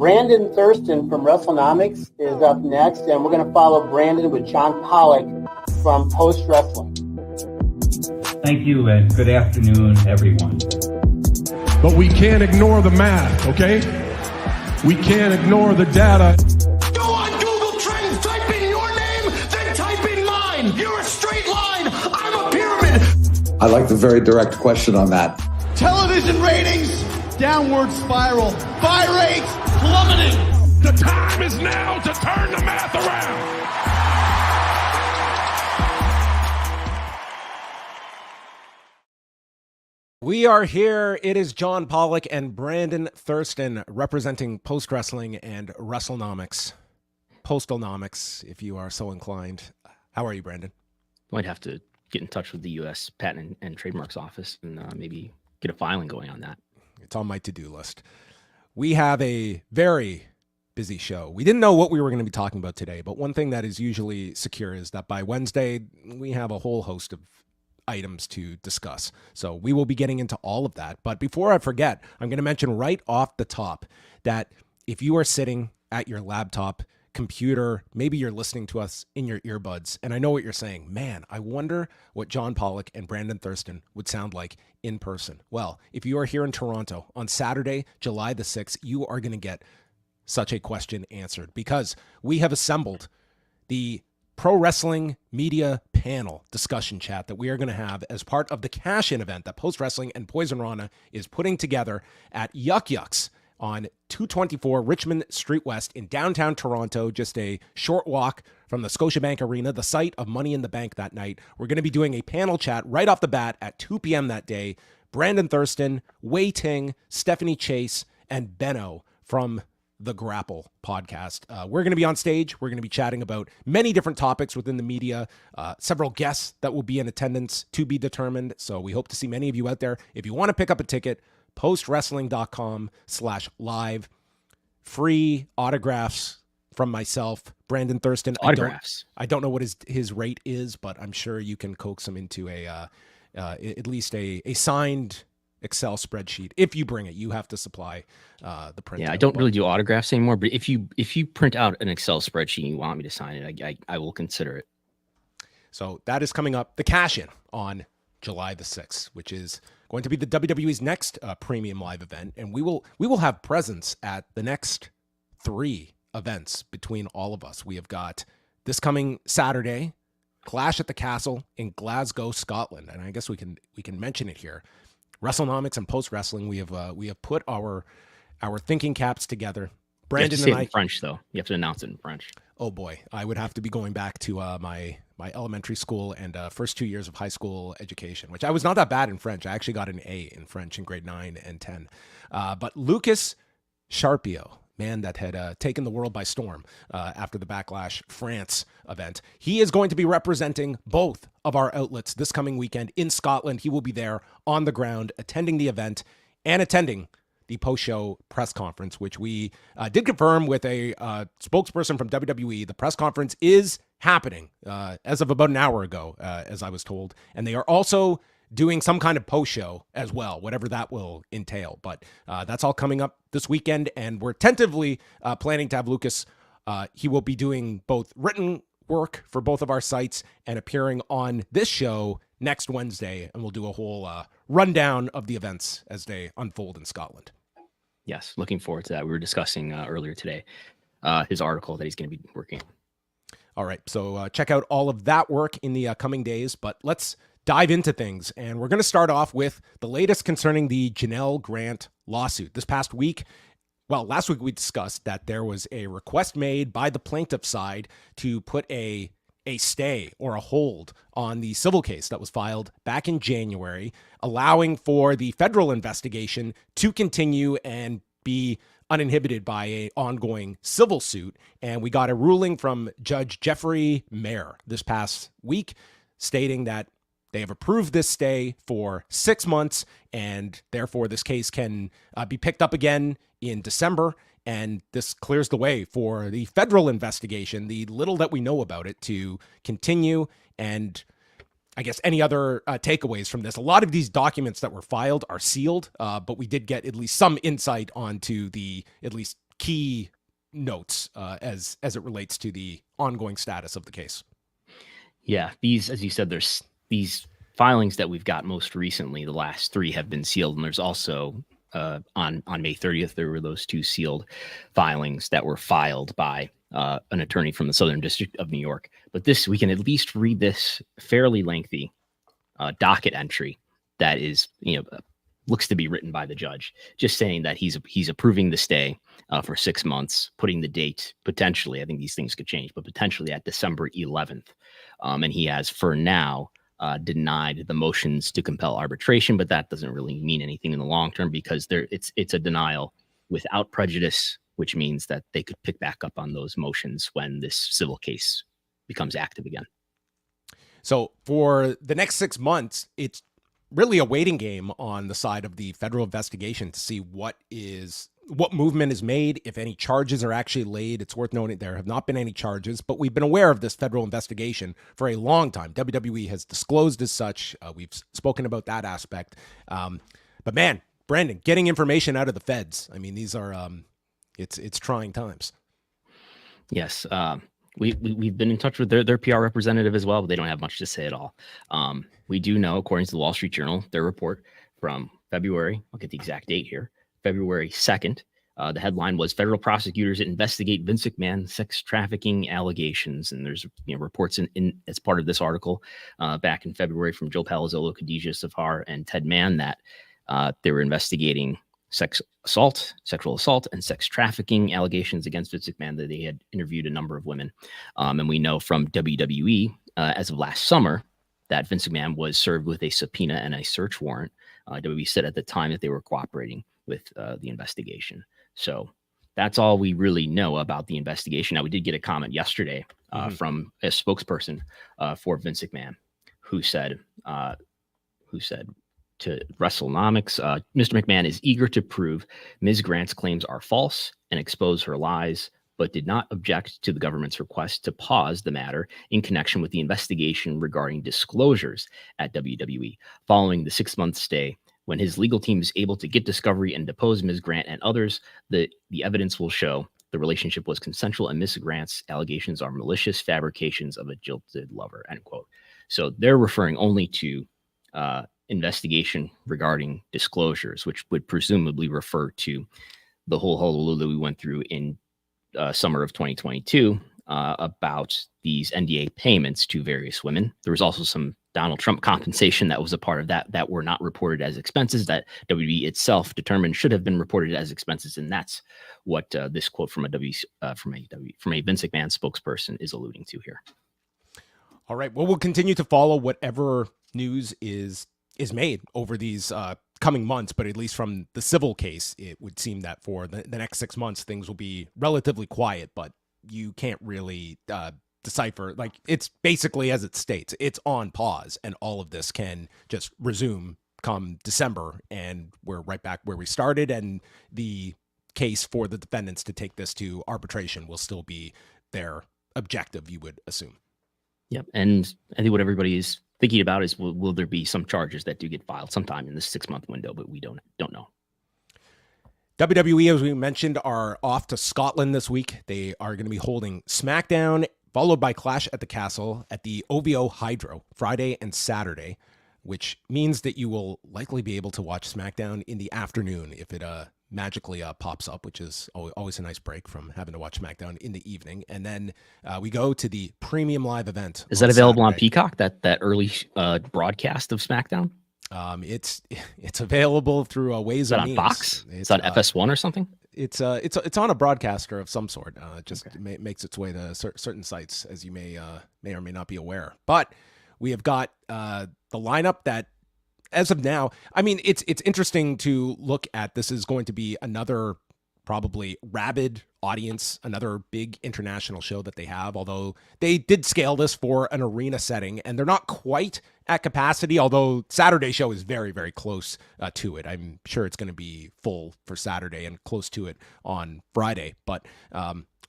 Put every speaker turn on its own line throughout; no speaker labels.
Brandon Thurston from Wrestlenomics is up next, and we're going to follow Brandon with John Pollock from Post Wrestling.
Thank you, and good afternoon, everyone.
But we can't ignore the math, okay? We can't ignore the data.
Go on Google Trends, type in your name, then type in mine. You're a straight line, I'm a pyramid.
I like the very direct question on that.
Television ratings, downward spiral. Buy rates, plummeting.
The time is now to turn the math around.
We are here. It is John Pollock and Brandon Thurston representing Post Wrestling and Wrestlenomics. Postalnomics, if you are so inclined. How are you, Brandon?
Might have to get in touch with the U.S. Patent and Trademarks Office and maybe get a filing going on that.
It's on my to-do list. We have a very busy show. We didn't know what we were going to be talking about today, but one thing that is usually secure is that by Wednesday, we have a whole host of items to discuss. So we will be getting into all of that. But before I forget, I'm going to mention right off the top that if you are sitting at your laptop, computer, maybe you're listening to us in your earbuds, and I know what you're saying, man, I wonder what John Pollock and Brandon Thurston would sound like in person. Well, if you are here in Toronto on Saturday, July the 6th, you are going to get such a question answered because we have assembled the pro wrestling media panel discussion chat that we are going to have as part of the cash-in event that Post Wrestling and Poison Rana is putting together at Yuck Yucks on 224 Richmond Street West in downtown Toronto, just a short walk from the Scotiabank Arena, the site of Money in the Bank that night. We're going to be doing a panel chat right off the bat at 2 p.m. that day. Brandon Thurston, Wei Ting, Stephanie Chase, and Benno from the Grapple podcast. We're going to be on stage. We're going to be chatting about many different topics within the media, several guests that will be in attendance to be determined. So we hope to see many of you out there. If you want to pick up a ticket, postwrestling.com/live. Free autographs from myself, Brandon Thurston.
Autographs.
I don't know what his rate is, but I'm sure you can coax him into at least a signed Excel spreadsheet. If you bring it, you have to supply the print.
Yeah, I don't really do autographs anymore, but if you print out an Excel spreadsheet and you want me to sign it, I will consider it.
So that is coming up, the cash-in on July the 6th, which is going to be the WWE's next premium live event, and we will have presence at the next 3 events between all of us. We have got this coming Saturday, Clash at the Castle in Glasgow, Scotland, and I guess we can mention it here. Wrestlenomics and Post Wrestling, we have put our thinking caps together. Brandon
you have to say
and
it in French, though. You have to announce it in French.
Oh boy, I would have to be going back to my elementary school and first 2 years of high school education, which I was not that bad in French. I actually got an A in French in grade 9 and 10. But Lucas Sharpio, man that had taken the world by storm after the Backlash France event, he is going to be representing both of our outlets this coming weekend in Scotland. He will be there on the ground, attending the event and attending the post-show press conference, which we did confirm with a spokesperson from WWE. The press conference is happening as of about an hour ago, as I was told. And they are also doing some kind of post-show as well, whatever that will entail. But that's all coming up this weekend, and we're tentatively planning to have Lucas. He will be doing both written work for both of our sites and appearing on this show next Wednesday, and we'll do a whole rundown of the events as they unfold in Scotland.
Yes, looking forward to that. We were discussing earlier today his article that he's going to be working on.
All right, so check out all of that work in the coming days, but let's dive into things. And we're going to start off with the latest concerning the Janel Grant lawsuit. This past week, last week we discussed that there was a request made by the plaintiff side to put a stay or a hold on the civil case that was filed back in January, allowing for the federal investigation to continue and be uninhibited by an ongoing civil suit. And we got a ruling from Judge Jeffrey Meyer this past week stating that they have approved this stay for 6 months, and therefore this case can be picked up again in December. And this clears the way for the federal investigation, the little that we know about it, to continue. And I guess any other takeaways from this? A lot of these documents that were filed are sealed, but we did get at least some insight onto the at least key notes as it relates to the ongoing status of the case?
Yeah, these, as you said, there's these filings that we've got most recently. The last 3 have been sealed, and there's also on May 30th there were those 2 sealed filings that were filed by an attorney from the Southern District of New York. But this, we can at least read this fairly lengthy docket entry that is, looks to be written by the judge, just saying that he's approving the stay for 6 months, putting the date potentially, I think these things could change, but potentially at December 11th. And he has, for now, denied the motions to compel arbitration, but that doesn't really mean anything in the long term because it's a denial without prejudice, which means that they could pick back up on those motions when this civil case becomes active again.
So for the next 6 months, it's really a waiting game on the side of the federal investigation to see what movement is made, if any charges are actually laid. It's worth noting there have not been any charges, but we've been aware of this federal investigation for a long time. WWE has disclosed as such. We've spoken about that aspect. But man, Brandon, getting information out of the feds, I mean, these are, it's trying times.
Yes. We've been in touch with their PR representative as well, but they don't have much to say at all. We do know, according to the Wall Street Journal, their report from February, I'll get the exact date here, February 2nd. The headline was Federal Prosecutors Investigate Vince McMahon Sex Trafficking Allegations. And there's reports in as part of this article back in February from Joe Palazzolo, Khadijah Safar, and Ted Mann that they were investigating sexual assault, and sex trafficking allegations against Vince McMahon, that they had interviewed a number of women. And we know from WWE as of last summer that Vince McMahon was served with a subpoena and a search warrant. WWE said at the time that they were cooperating with the investigation. So that's all we really know about the investigation. Now, we did get a comment yesterday from a spokesperson for Vince McMahon who said to Wrestlenomics, Mr. McMahon is eager to prove Ms. Grant's claims are false and expose her lies, but did not object to the government's request to pause the matter in connection with the investigation regarding disclosures at WWE. Following the 6-month stay, when his legal team is able to get discovery and depose Ms. Grant and others, the evidence will show the relationship was consensual and Ms. Grant's allegations are malicious fabrications of a jilted lover, end quote. So they're referring only to investigation regarding disclosures, which would presumably refer to the whole hullabaloo that we went through in summer of 2022 about these NDA payments to various women. There was also some Donald Trump compensation that was a part of that were not reported as expenses that WWE itself determined should have been reported as expenses, and that's what this quote from a Vince McMahon spokesperson is alluding to here.
All right. Well, we'll continue to follow whatever news is made over these coming months, but at least from the civil case, it would seem that for the next 6 months, things will be relatively quiet, but you can't really decipher. Like, it's basically as it states, it's on pause, and all of this can just resume come December, and we're right back where we started, and the case for the defendants to take this to arbitration will still be their objective, you would assume.
Yep. And I think what everybody is thinking about is will there be some charges that do get filed sometime in this 6-month window, but we don't know.
WWE, as we mentioned, are off to Scotland this week. They are going to be holding SmackDown, followed by Clash at the Castle at the OVO Hydro Friday and Saturday, which means that you will likely be able to watch SmackDown in the afternoon if it magically pops up, which is always a nice break from having to watch SmackDown in the evening. And then we go to the premium live event.
Is that available
Saturday.
on Peacock, that early broadcast of SmackDown?
It's available through a ways
is that
and
on
means.
Fox? Is that FS1 or something?
It's on a broadcaster of some sort. Makes its way to certain sites, as you may or may not be aware. But we have got the lineup that, as of now, I mean, it's interesting to look at. This is going to be another probably rabid audience, another big international show that they have, although they did scale this for an arena setting, and they're not quite at capacity, although Saturday show is very, very close to it. I'm sure it's going to be full for Saturday and close to it on Friday. But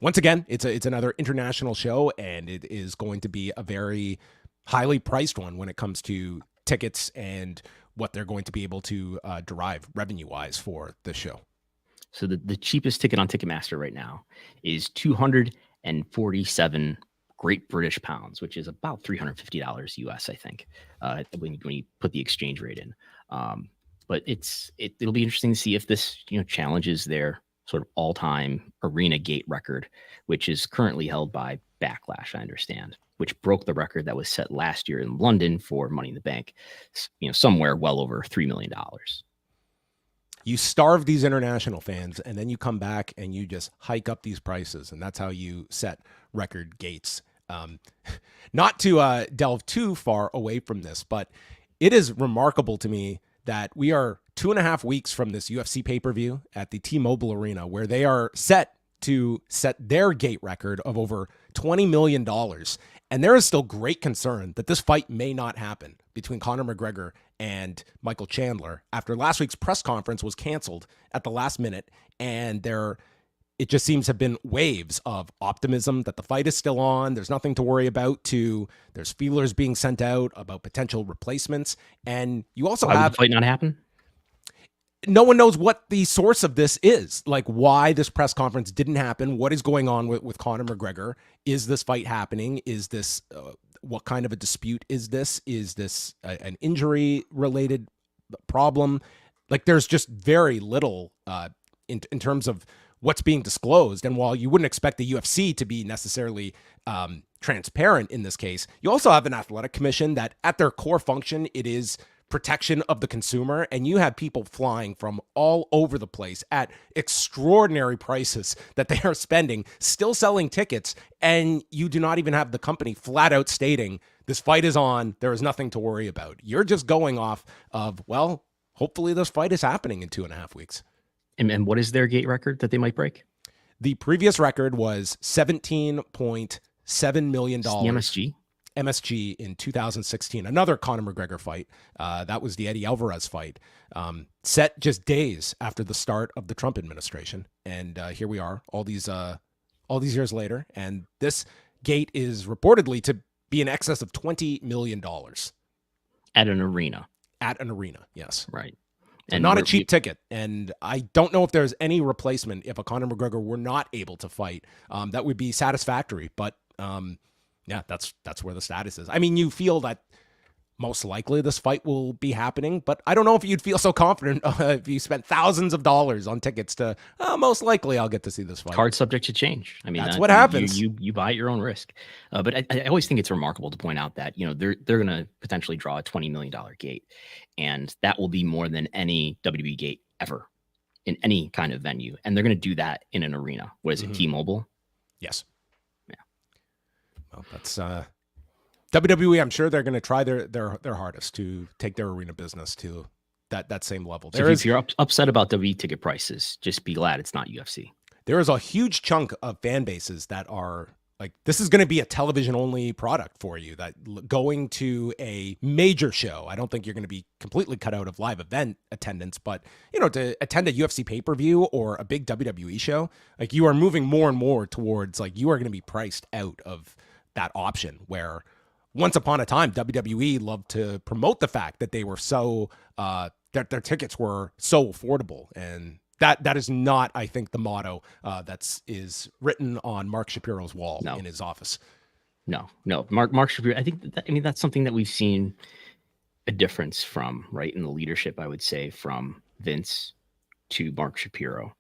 once again, it's another international show, and it is going to be a very highly priced one when it comes to tickets and what they're going to be able to derive revenue-wise for the show.
So the cheapest ticket on Ticketmaster right now is 247 Great British pounds, which is about $350 US, I think, when you put the exchange rate in. But it'll be interesting to see if this challenges their sort of all-time arena gate record, which is currently held by Backlash, I understand, which broke the record that was set last year in London for Money in the Bank, somewhere well over $3 million.
You starve these international fans, and then you come back and you just hike up these prices, and that's how you set record gates. Not to delve too far away from this, but it is remarkable to me that we are 2.5 weeks from this UFC pay-per-view at the T-Mobile Arena, where they are set to set their gate record of over $20 million. And there is still great concern that this fight may not happen between Conor McGregor and Michael Chandler after last week's press conference was canceled at the last minute. And it just seems to have been waves of optimism that the fight is still on. There's nothing to worry about. There's feelers being sent out about potential replacements. And you also
Why would
have
the fight not happen?
No one knows what the source of this is, like why this press conference didn't happen. What is going on with Conor McGregor? Is this fight happening? Is this what kind of a dispute is this? Is this an injury related problem? Like there's just very little in terms of what's being disclosed. And while you wouldn't expect the UFC to be necessarily transparent in this case, you also have an athletic commission that at their core function, it is protection of the consumer, and you have people flying from all over the place at extraordinary prices that they are spending, still selling tickets, and you do not even have the company flat out stating this fight is on, there is nothing to worry about. You're just going off of, well, hopefully this fight is happening in 2.5 weeks.
And what is their gate record that they might break?
The previous record was $17.7 million.
The
MSG in 2016, another Conor McGregor fight. That was the Eddie Alvarez fight, set just days after the start of the Trump administration. And here we are, all these years later, and this gate is reportedly to be in excess of $20 million
at an arena.
At an arena, yes,
right.
And not a cheap ticket. And I don't know if there's any replacement if a Conor McGregor were not able to fight that would be satisfactory, but. Yeah, that's where the status is. I mean, you feel that most likely this fight will be happening, but I don't know if you'd feel so confident if you spent thousands of dollars on tickets to, most likely I'll get to see this fight.
Card subject to change. I mean,
that's what happens.
You buy at your own risk. But I always think it's remarkable to point out that, they're going to potentially draw a $20 million gate, and that will be more than any WWE gate ever in any kind of venue. And they're going to do that in an arena. What is it, T-Mobile?
Yes. Well, that's WWE. I'm sure they're going to try their hardest to take their arena business to that same level.
So if you're upset about WWE ticket prices, just be glad it's not UFC.
There is a huge chunk of fan bases that are like, this is going to be a television only product for you, that going to a major show. I don't think you're going to be completely cut out of live event attendance, but to attend a UFC pay-per-view or a big WWE show, like you are moving more and more towards like, you are going to be priced out of that option, where once upon a time, WWE loved to promote the fact that they were so, that their tickets were so affordable. And that is not, I think, the motto is written on Mark Shapiro's wall in his office.
No. Mark Shapiro, I think that's something that we've seen a difference from, right, in the leadership, I would say, from Vince to Mark Shapiro,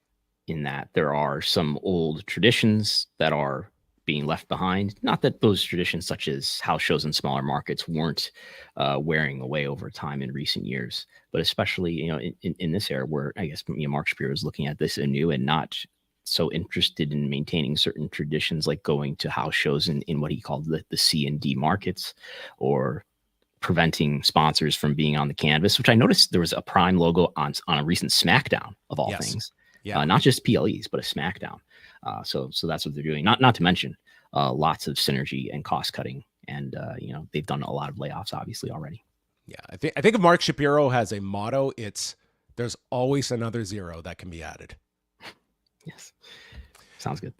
in that there are some old traditions that are being left behind. Not that those traditions, such as house shows in smaller markets, weren't wearing away over time in recent years, but especially in this era where I guess Mark Shapiro is looking at this anew and not so interested in maintaining certain traditions like going to house shows in what he called the C and D markets, or preventing sponsors from being on the canvas, which I noticed there was a Prime logo on a recent SmackDown of all things. Yeah. Not just PLEs, but a SmackDown. So that's what they're doing. Not to mention lots of synergy and cost cutting, and they've done a lot of layoffs obviously already.
Yeah, I think if Mark Shapiro has a motto, it's there's always another zero that can be added.
Yes, sounds good.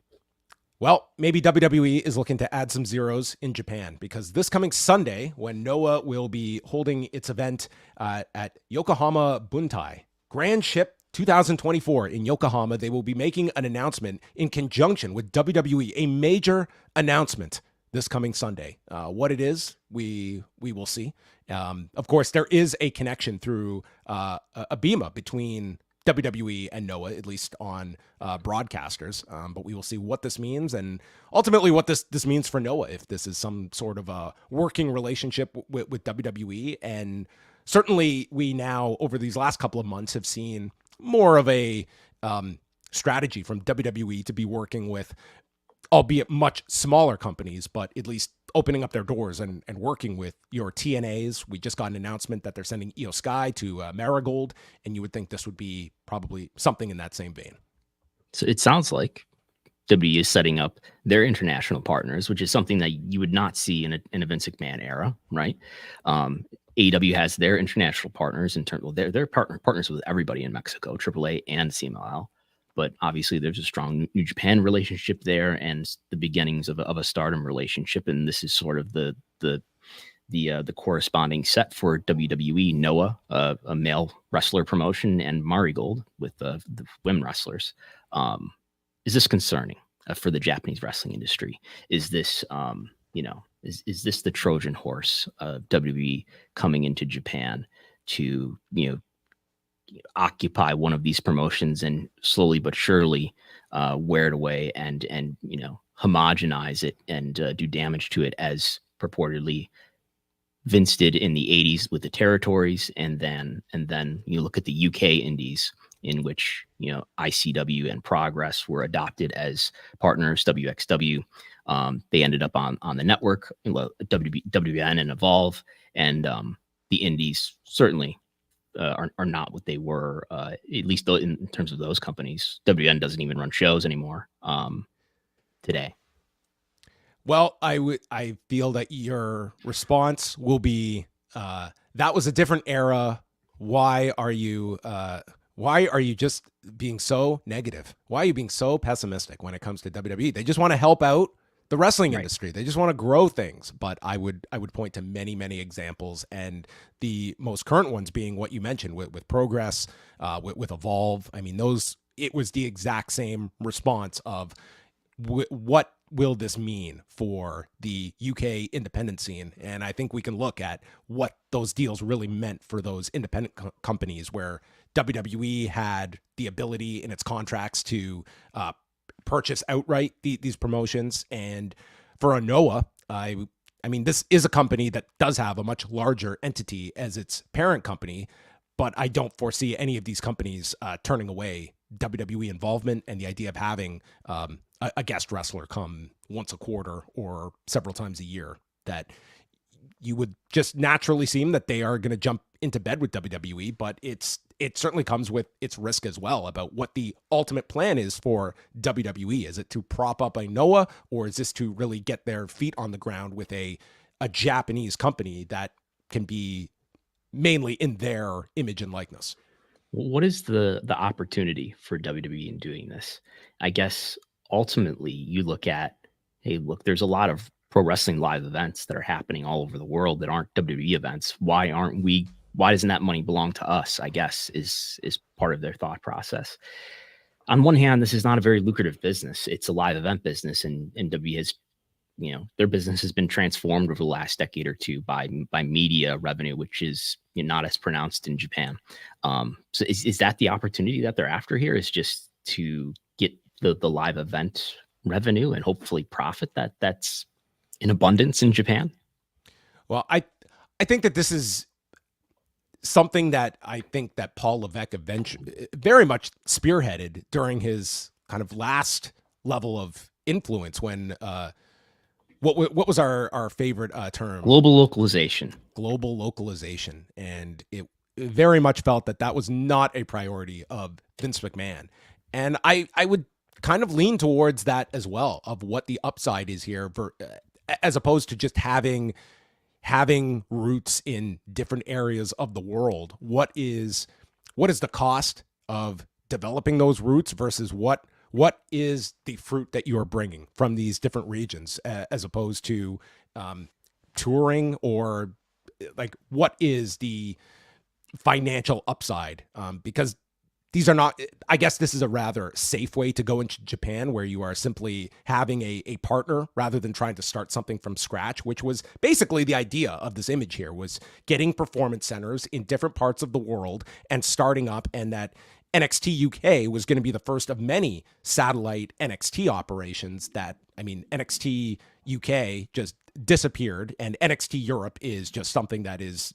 Well, maybe WWE is looking to add some zeros in Japan, because this coming Sunday, when NOAH will be holding its event at Yokohama Buntai, Grand Ship 2024 in Yokohama, they will be making an announcement in conjunction with WWE, a major announcement this coming Sunday. What it is, we will see. Of course, there is a connection through a BEMA between WWE and NOAH, at least on broadcasters. But we will see what this means and ultimately what this means for NOAH, if this is some sort of a working relationship with WWE. And certainly we now, over these last couple of months, have seen more of a strategy from WWE to be working with, albeit much smaller companies, but at least opening up their doors and working with your TNAs. We just got an announcement that they're sending Io Sky to Marigold, and you would think this would be probably something in that same vein.
So it sounds like WWE is setting up their international partners, which is something that you would not see in a Vince McMahon era, right? AEW has their international partners in terms of they're partners with everybody in Mexico, AAA and CMLL. But obviously, there's a strong New Japan relationship there, and the beginnings of a Stardom relationship. And this is sort of the corresponding set for WWE, NOAH, a male wrestler promotion, and Marigold with the women wrestlers. Is this concerning for the Japanese wrestling industry? Is this is this the Trojan horse of WWE coming into Japan to occupy one of these promotions and slowly but surely wear it away and homogenize it and do damage to it, as purportedly Vince did in the 80s with the territories, and then you look at the UK indies, in which ICW and Progress were adopted as partners. WXW, they ended up on the network, WWN and Evolve, and the indies certainly are not what they were, at least in terms of those companies. WN doesn't even run shows anymore today.
Well, I feel that your response will be, that was a different era. Why are you just being so negative? Why are you being so pessimistic when it comes to WWE? They just want to help out the wrestling industry. They just want to grow things. But I would point to many, many examples, and the most current ones being what you mentioned with Progress, with Evolve. I mean, it was the exact same response of what will this mean for the UK independent scene? And I think we can look at what those deals really meant for those independent companies, where WWE had the ability in its contracts to purchase outright these promotions. And for NOAH, I mean, this is a company that does have a much larger entity as its parent company, but I don't foresee any of these companies turning away WWE involvement and the idea of having a guest wrestler come once a quarter or several times a year. That you would just naturally seem that they are going to jump into bed with WWE, but it certainly comes with its risk as well about what the ultimate plan is for WWE. Is it to prop up a NOAH, or is this to really get their feet on the ground with a Japanese company that can be mainly in their image and likeness?
What is the opportunity for WWE in doing this? I guess ultimately you look at, hey, look, there's a lot of pro wrestling live events that are happening all over the world that aren't WWE events. Why doesn't that money belong to us? I guess is part of their thought process. On one hand, this is not a very lucrative business. It's a live event business, and WWE has, their business has been transformed over the last decade or two by media revenue, which is not as pronounced in Japan. So is that the opportunity that they're after here? Is just to get the live event revenue and hopefully profit that's in abundance in Japan? Well,
I think that this is something that I think that Paul Levesque eventually very much spearheaded during his kind of last level of influence, when what was our favorite term?
Global localization.
Global localization. And it very much felt that was not a priority of Vince McMahon. And I would kind of lean towards that as well, of what the upside is here, as opposed to just having roots in different areas of the world. What is the cost of developing those roots versus what is the fruit that you're bringing from these different regions, as opposed to touring, or like what is the financial upside? Because these are not, I guess this is a rather safe way to go into Japan, where you are simply having a partner rather than trying to start something from scratch, which was basically the idea of this image here, was getting performance centers in different parts of the world and starting up, and that NXT UK was going to be the first of many satellite NXT operations that, I mean, NXT UK just disappeared, and NXT Europe is just something that is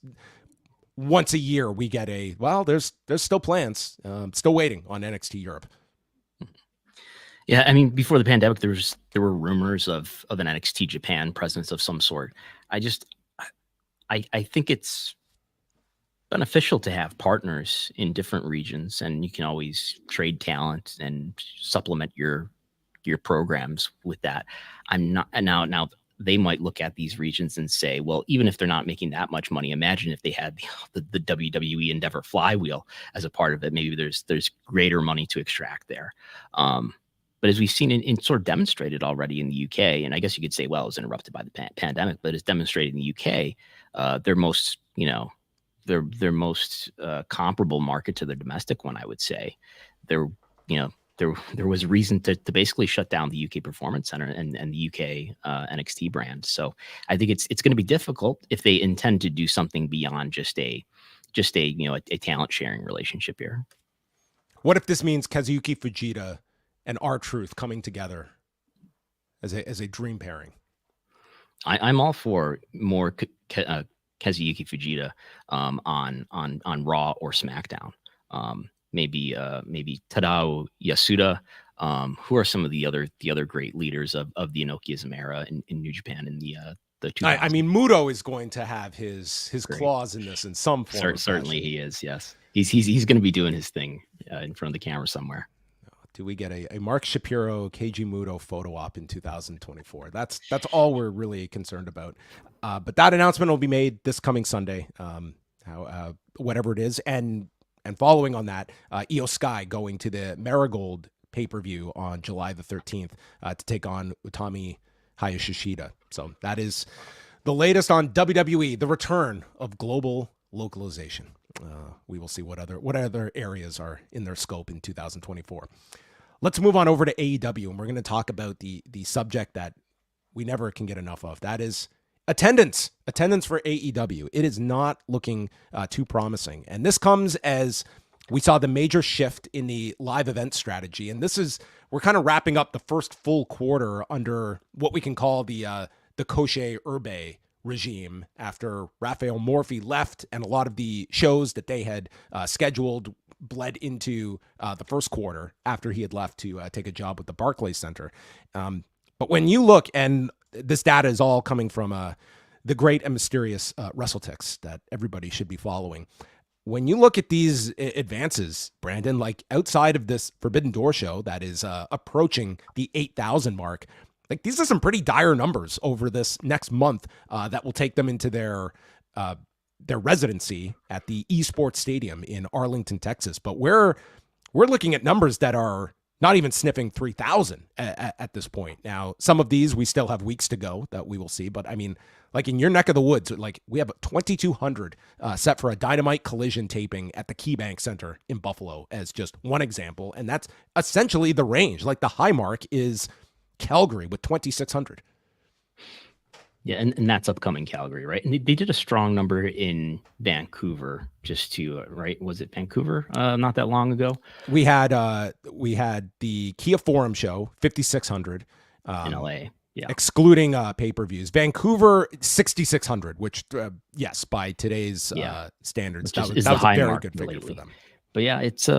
once a year we get there's still plans, still waiting on NXT Europe.
Yeah, I mean, before the pandemic, there were rumors of an NXT Japan presence of some sort. I think it's beneficial to have partners in different regions, and you can always trade talent and supplement your programs with that. I'm not now. They might look at these regions and say, well, even if they're not making that much money, imagine if they had the WWE Endeavor flywheel as a part of it. Maybe there's greater money to extract there. But as we've seen in sort of demonstrated already in the UK, and I guess you could say, well, it was interrupted by the pandemic, but it's demonstrated in the UK, their most comparable market to their domestic one, I would say. There was reason to basically shut down the UK Performance Center and the UK NXT brand. So I think it's going to be difficult if they intend to do something beyond just a talent sharing relationship here.
What if this means Kazuyuki Fujita and R-Truth coming together as a dream pairing?
I'm all for more Kazuyuki Fujita on Raw or SmackDown. Maybe Tadao Yasuda, who are some of the other great leaders of the Inokiism era in New Japan in the 2000s.
I mean, Muto is going to have his claws in this in some form.
Certainly he is. Yes, he's going to be doing his thing in front of the camera somewhere.
Do we get a Mark Shapiro, Keiji Muto photo op in 2024? That's all we're really concerned about. But that announcement will be made this coming Sunday, whatever it is, and following on that, Io Sky going to the Marigold pay-per-view on July the 13th to take on Utami Hayashishida. So that is the latest on WWE, the return of global localization. We will see what other areas are in their scope in 2024. Let's move on over to AEW, and we're going to talk about the subject that we never can get enough of. That is attendance for AEW. It is not looking too promising. And this comes as we saw the major shift in the live event strategy. And we're kind of wrapping up the first full quarter under what we can call the Koshe Urbe regime after Raphael Morphy left, and a lot of the shows that they had scheduled bled into the first quarter after he had left to take a job with the Barclays Center. But when you look, and this data is all coming from the great and mysterious WrestleTix that everybody should be following. When you look at these advances, Brandon, like outside of this Forbidden Door show that is approaching the 8,000 mark, like these are some pretty dire numbers over this next month that will take them into their residency at the eSports Stadium in Arlington, Texas. But we're looking at numbers that are not even sniffing 3,000 at this point. Now, some of these we still have weeks to go that we will see. But I mean, like in your neck of the woods, like we have 2,200 set for a Dynamite Collision taping at the KeyBank Center in Buffalo as just one example. And that's essentially the range. Like the high mark is Calgary with 2,600.
Yeah, and that's upcoming Calgary, right? And they did a strong number in Vancouver, just to right? Was it Vancouver? Not that long ago.
We had the Kia Forum show, 5,600
in LA, yeah,
excluding pay-per-views. Vancouver, 6,600, which yes, by today's standards, that was a very good figure for them.
But yeah, it's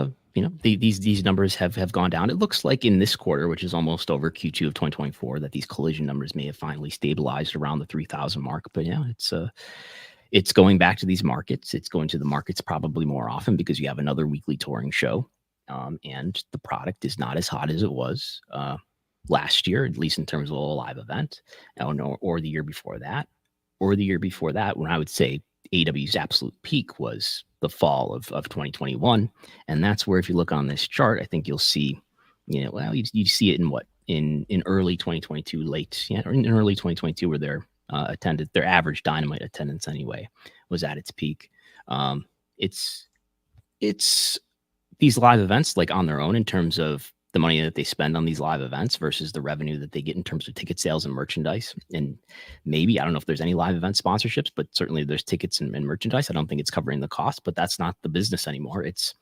these numbers have gone down. It looks like in this quarter, which is almost over Q2 of 2024, that these collision numbers may have finally stabilized around the 3,000 mark. But yeah, it's going back to these markets. It's going to the markets probably more often because you have another weekly touring show, and the product is not as hot as it was last year, at least in terms of a live event, or the year before that, when I would say AEW's absolute peak was the fall of 2021. And that's where, if you look on this chart, I think you'll see, you see it in early 2022, or in early 2022, where their average Dynamite attendance anyway was at its peak. It's these live events, like on their own, in terms of the money that they spend on these live events versus the revenue that they get in terms of ticket sales and merchandise. And maybe, I don't know if there's any live event sponsorships, but certainly there's tickets and merchandise. I don't think it's covering the cost, but that's not the business anymore. It's,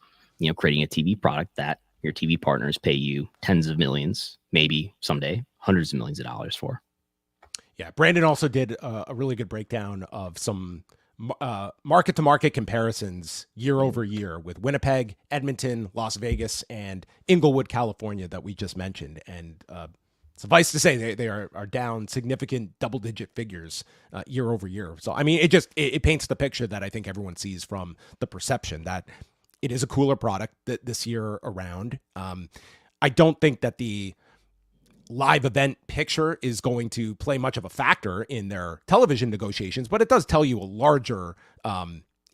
creating a TV product that your TV partners pay you tens of millions, maybe someday hundreds of millions of dollars for.
Yeah. Brandon also did a really good breakdown of some market-to-market comparisons year over year with Winnipeg, Edmonton, Las Vegas, and Inglewood, California that we just mentioned. And suffice to say, they are down significant double-digit figures year over year. So, I mean, it paints the picture that I think everyone sees from the perception that it is a cooler product this year around. I don't think that the live event picture is going to play much of a factor in their television negotiations, but it does tell you a larger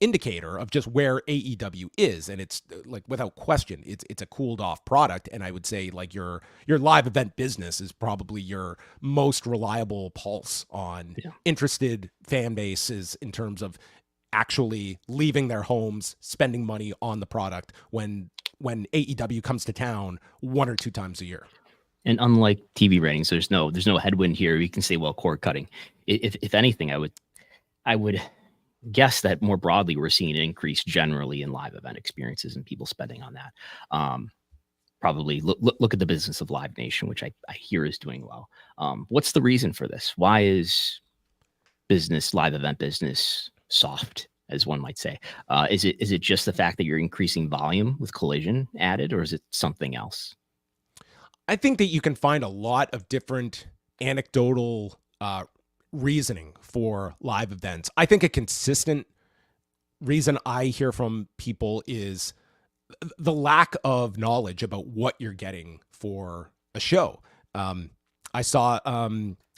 indicator of just where AEW is. And it's like, without question, it's a cooled off product. And I would say like your live event business is probably your most reliable pulse on interested fan bases in terms of actually leaving their homes, spending money on the product when AEW comes to town 1 or 2 times a year.
And unlike TV ratings, there's no headwind here. You can say, well, cord cutting. If anything, I would guess that more broadly we're seeing an increase generally in live event experiences and people spending on that. Probably look at the business of Live Nation, which I hear is doing well. What's the reason for this? Why is live event business soft, as one might say? Is it just the fact that you're increasing volume with Collision added, or is it something else?
I think that you can find a lot of different anecdotal reasoning for live events. I think a consistent reason I hear from people is the lack of knowledge about what you're getting for a show. I saw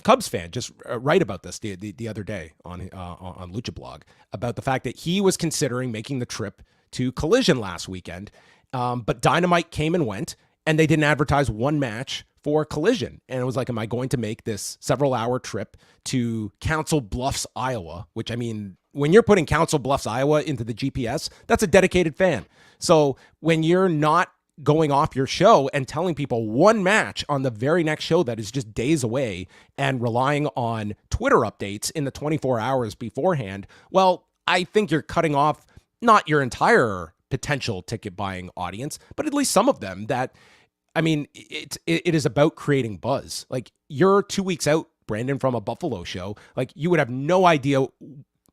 Cubs fan just write about this the other day on Lucha Blog about the fact that he was considering making the trip to Collision last weekend, but Dynamite came and went, and they didn't advertise one match for Collision. And it was like, am I going to make this several-hour trip to Council Bluffs, Iowa? Which, I mean, when you're putting Council Bluffs, Iowa into the GPS, that's a dedicated fan. So when you're not going off your show and telling people one match on the very next show that is just days away and relying on Twitter updates in the 24 hours beforehand, well, I think you're cutting off not your entire potential ticket buying audience, but at least some of them that, I mean, it is about creating buzz. Like, you're 2 weeks out, Brandon, from a Buffalo show. Like, you would have no idea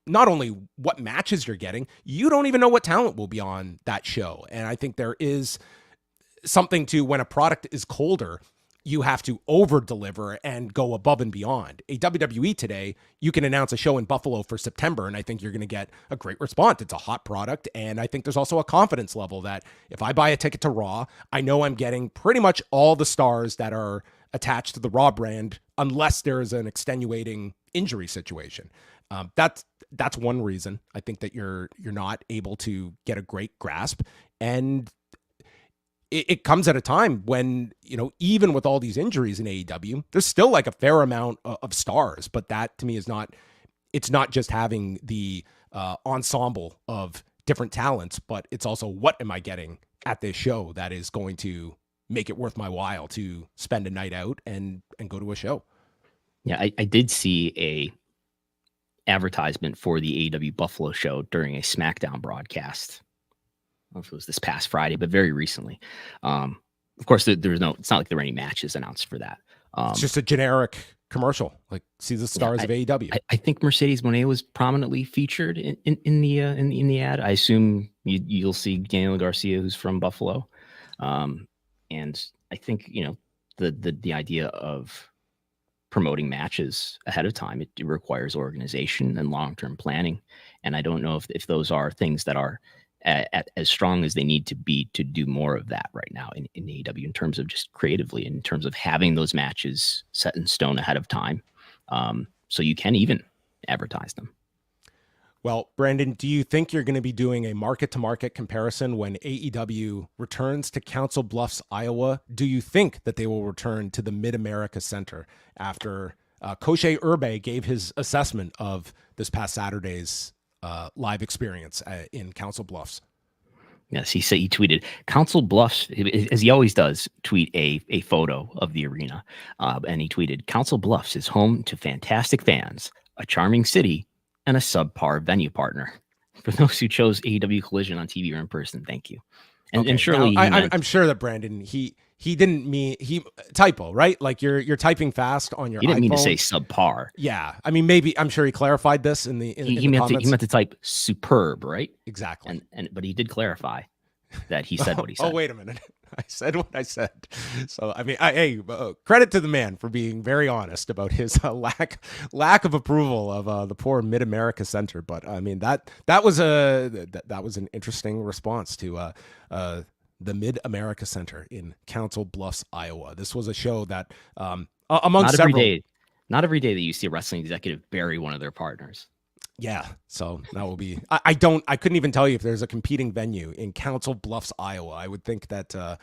not only what matches you're getting, you don't even know what talent will be on that show. And I think there is something to, when a product is colder, you have to over deliver and go above and beyond. A WWE today, you can announce a show in Buffalo for September, and I think you're going to get a great response. It's a hot product. And I think there's also a confidence level that if I buy a ticket to Raw, I know I'm getting pretty much all the stars that are attached to the Raw brand, unless there is an extenuating injury situation. That's one reason I think that you're not able to get a great grasp. And it comes at a time when, even with all these injuries in AEW, there's still like a fair amount of stars, but that to me is it's not just having the ensemble of different talents, but it's also what am I getting at this show that is going to make it worth my while to spend a night out and go to a show.
Yeah, I did see a advertisement for the AEW Buffalo show during a SmackDown broadcast. I don't know if it was this past Friday, but very recently. Of course, it's not like there were any matches announced for that.
It's just a generic commercial, like see the stars of AEW.
I think Mercedes Moné was prominently featured in the ad. I assume you'll see Daniel Garcia, who's from Buffalo. And I think, the idea of promoting matches ahead of time, it requires organization and long-term planning. And I don't know if those are things that are as strong as they need to be to do more of that right now in AEW, in terms of just creatively, in terms of having those matches set in stone ahead of time, so you can even advertise them.
Well, Brandon, do you think you're going to be doing a market-to-market comparison when AEW returns to Council Bluffs, Iowa? Do you think that they will return to the Mid-America Center after Koshe Urbe gave his assessment of this past Saturday's live experience in Council Bluffs?
Yes, he tweeted Council Bluffs, as he always does, tweet a photo of the arena. And he tweeted, Council Bluffs is home to fantastic fans, a charming city, and a subpar venue partner. For those who chose AEW Collision on TV or in person, thank you. And surely
I'm sure that Brandon, he didn't mean typo, right? Like you're typing fast on your
He didn't
iPhone.
mean to say subpar.
Yeah. I mean, maybe I'm sure he clarified this in the comments.
He meant to type superb, right?
Exactly.
But he did clarify that he said what he said.
Oh, wait a minute. I said what I said. So, I mean, credit to the man for being very honest about his lack of approval of the poor Mid-America Center. But I mean, that was an interesting response to the Mid-America Center in Council Bluffs, Iowa. This was a show that among
not
several.
Not every day that you see a wrestling executive bury one of their partners.
Yeah, so that will be. I couldn't even tell you if there's a competing venue in Council Bluffs, Iowa. I would think that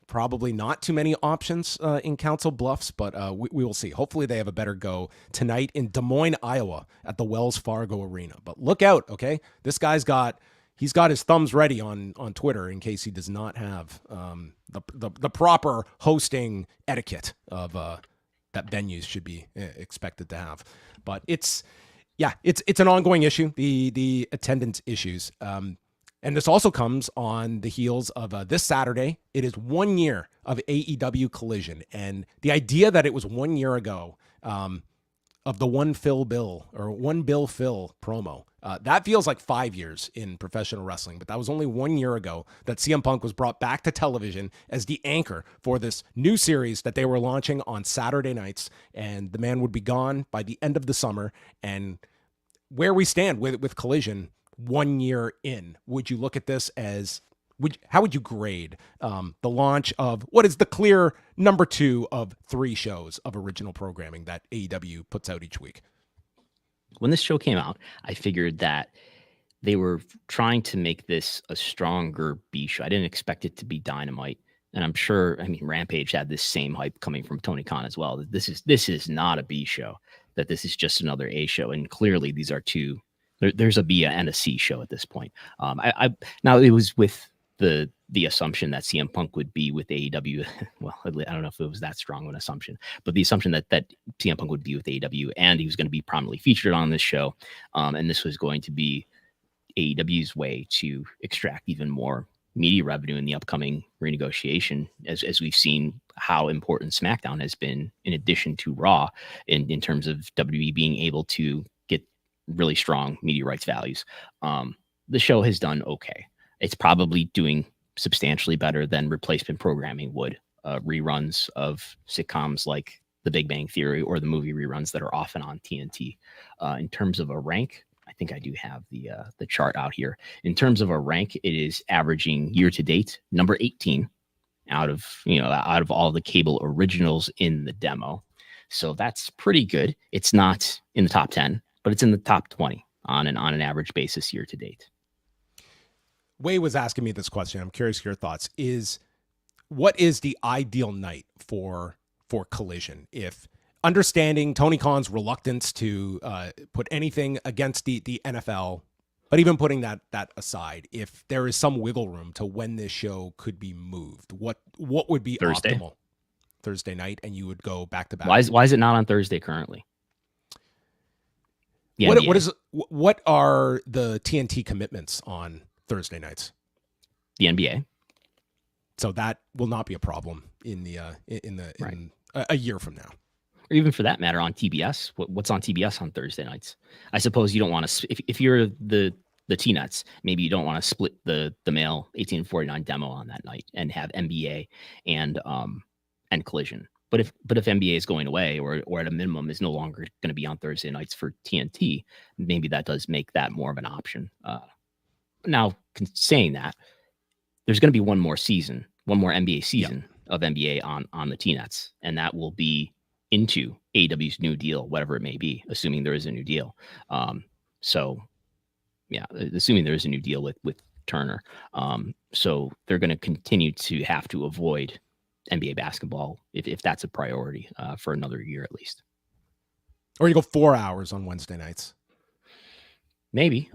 probably not too many options in Council Bluffs, but we will see. Hopefully they have a better go tonight in Des Moines, Iowa at the Wells Fargo Arena. But look out, okay? This guy's got his thumbs ready on Twitter in case he does not have the proper hosting etiquette of that venues should be expected to have. But it's an ongoing issue, the attendance issues. And this also comes on the heels of this Saturday. It is 1 year of AEW Collision. And the idea that it was 1 year ago of the One Bill Phil promo, that feels like 5 years in professional wrestling. But that was only 1 year ago that CM Punk was brought back to television as the anchor for this new series that they were launching on Saturday nights. And the man would be gone by the end of the summer. And where we stand with Collision 1 year in, would you look at this as, how would you grade the launch of what is the clear number 2 of 3 shows of original programming that AEW puts out each week?
When this show came out, I figured that they were trying to make this a stronger B show. I didn't expect it to be Dynamite. And I'm sure, Rampage had this same hype coming from Tony Khan as well. This is not a B show, that this is just another A show. And clearly these are two, there's a B and a C show at this point. Now it was with the assumption that CM Punk would be with AEW. Well, I don't know if it was that strong of an assumption, but the assumption that CM Punk would be with AEW and he was going to be prominently featured on this show. And this was going to be AEW's way to extract even more media revenue in the upcoming renegotiation, as we've seen how important SmackDown has been in addition to Raw in terms of WWE being able to get really strong media rights values. The show has done okay. It's probably doing substantially better than replacement programming would. Reruns of sitcoms like The Big Bang Theory or the movie reruns that are often on TNT. In terms of a rank, I think I do have the chart out here. In terms of a rank, it is averaging year to date number 18 out of all the cable originals in the demo. So that's pretty good. It's not in the top 10, but it's in the top 20 on an average basis year to date.
Way was asking me this question. I'm curious your thoughts. What is the ideal night for Collision? If understanding Tony Khan's reluctance to put anything against the NFL, but even putting that aside, if there is some wiggle room to when this show could be moved, what would be
Thursday.
Optimal? Thursday night, and you would go back to back.
Why is it not on Thursday currently?
What are the TNT commitments on Thursday nights?
The NBA.
So that will not be a problem in a year from now.
Or even for that matter on TBS. What's on TBS on Thursday nights? I suppose you don't want to, if you're the T-Nuts, maybe you don't want to split the male 1849 demo on that night and have NBA and Collision. But if NBA is going away or at a minimum is no longer going to be on Thursday nights for TNT, maybe that does make that more of an option. Now, saying that, there's going to be one more NBA season of NBA on the T-Nets, and that will be into AEW's new deal, whatever it may be, assuming there is a new deal. Assuming there is a new deal with Turner. So they're going to continue to have to avoid NBA basketball if that's a priority for another year at least.
Or you go 4 hours on Wednesday nights.
Maybe.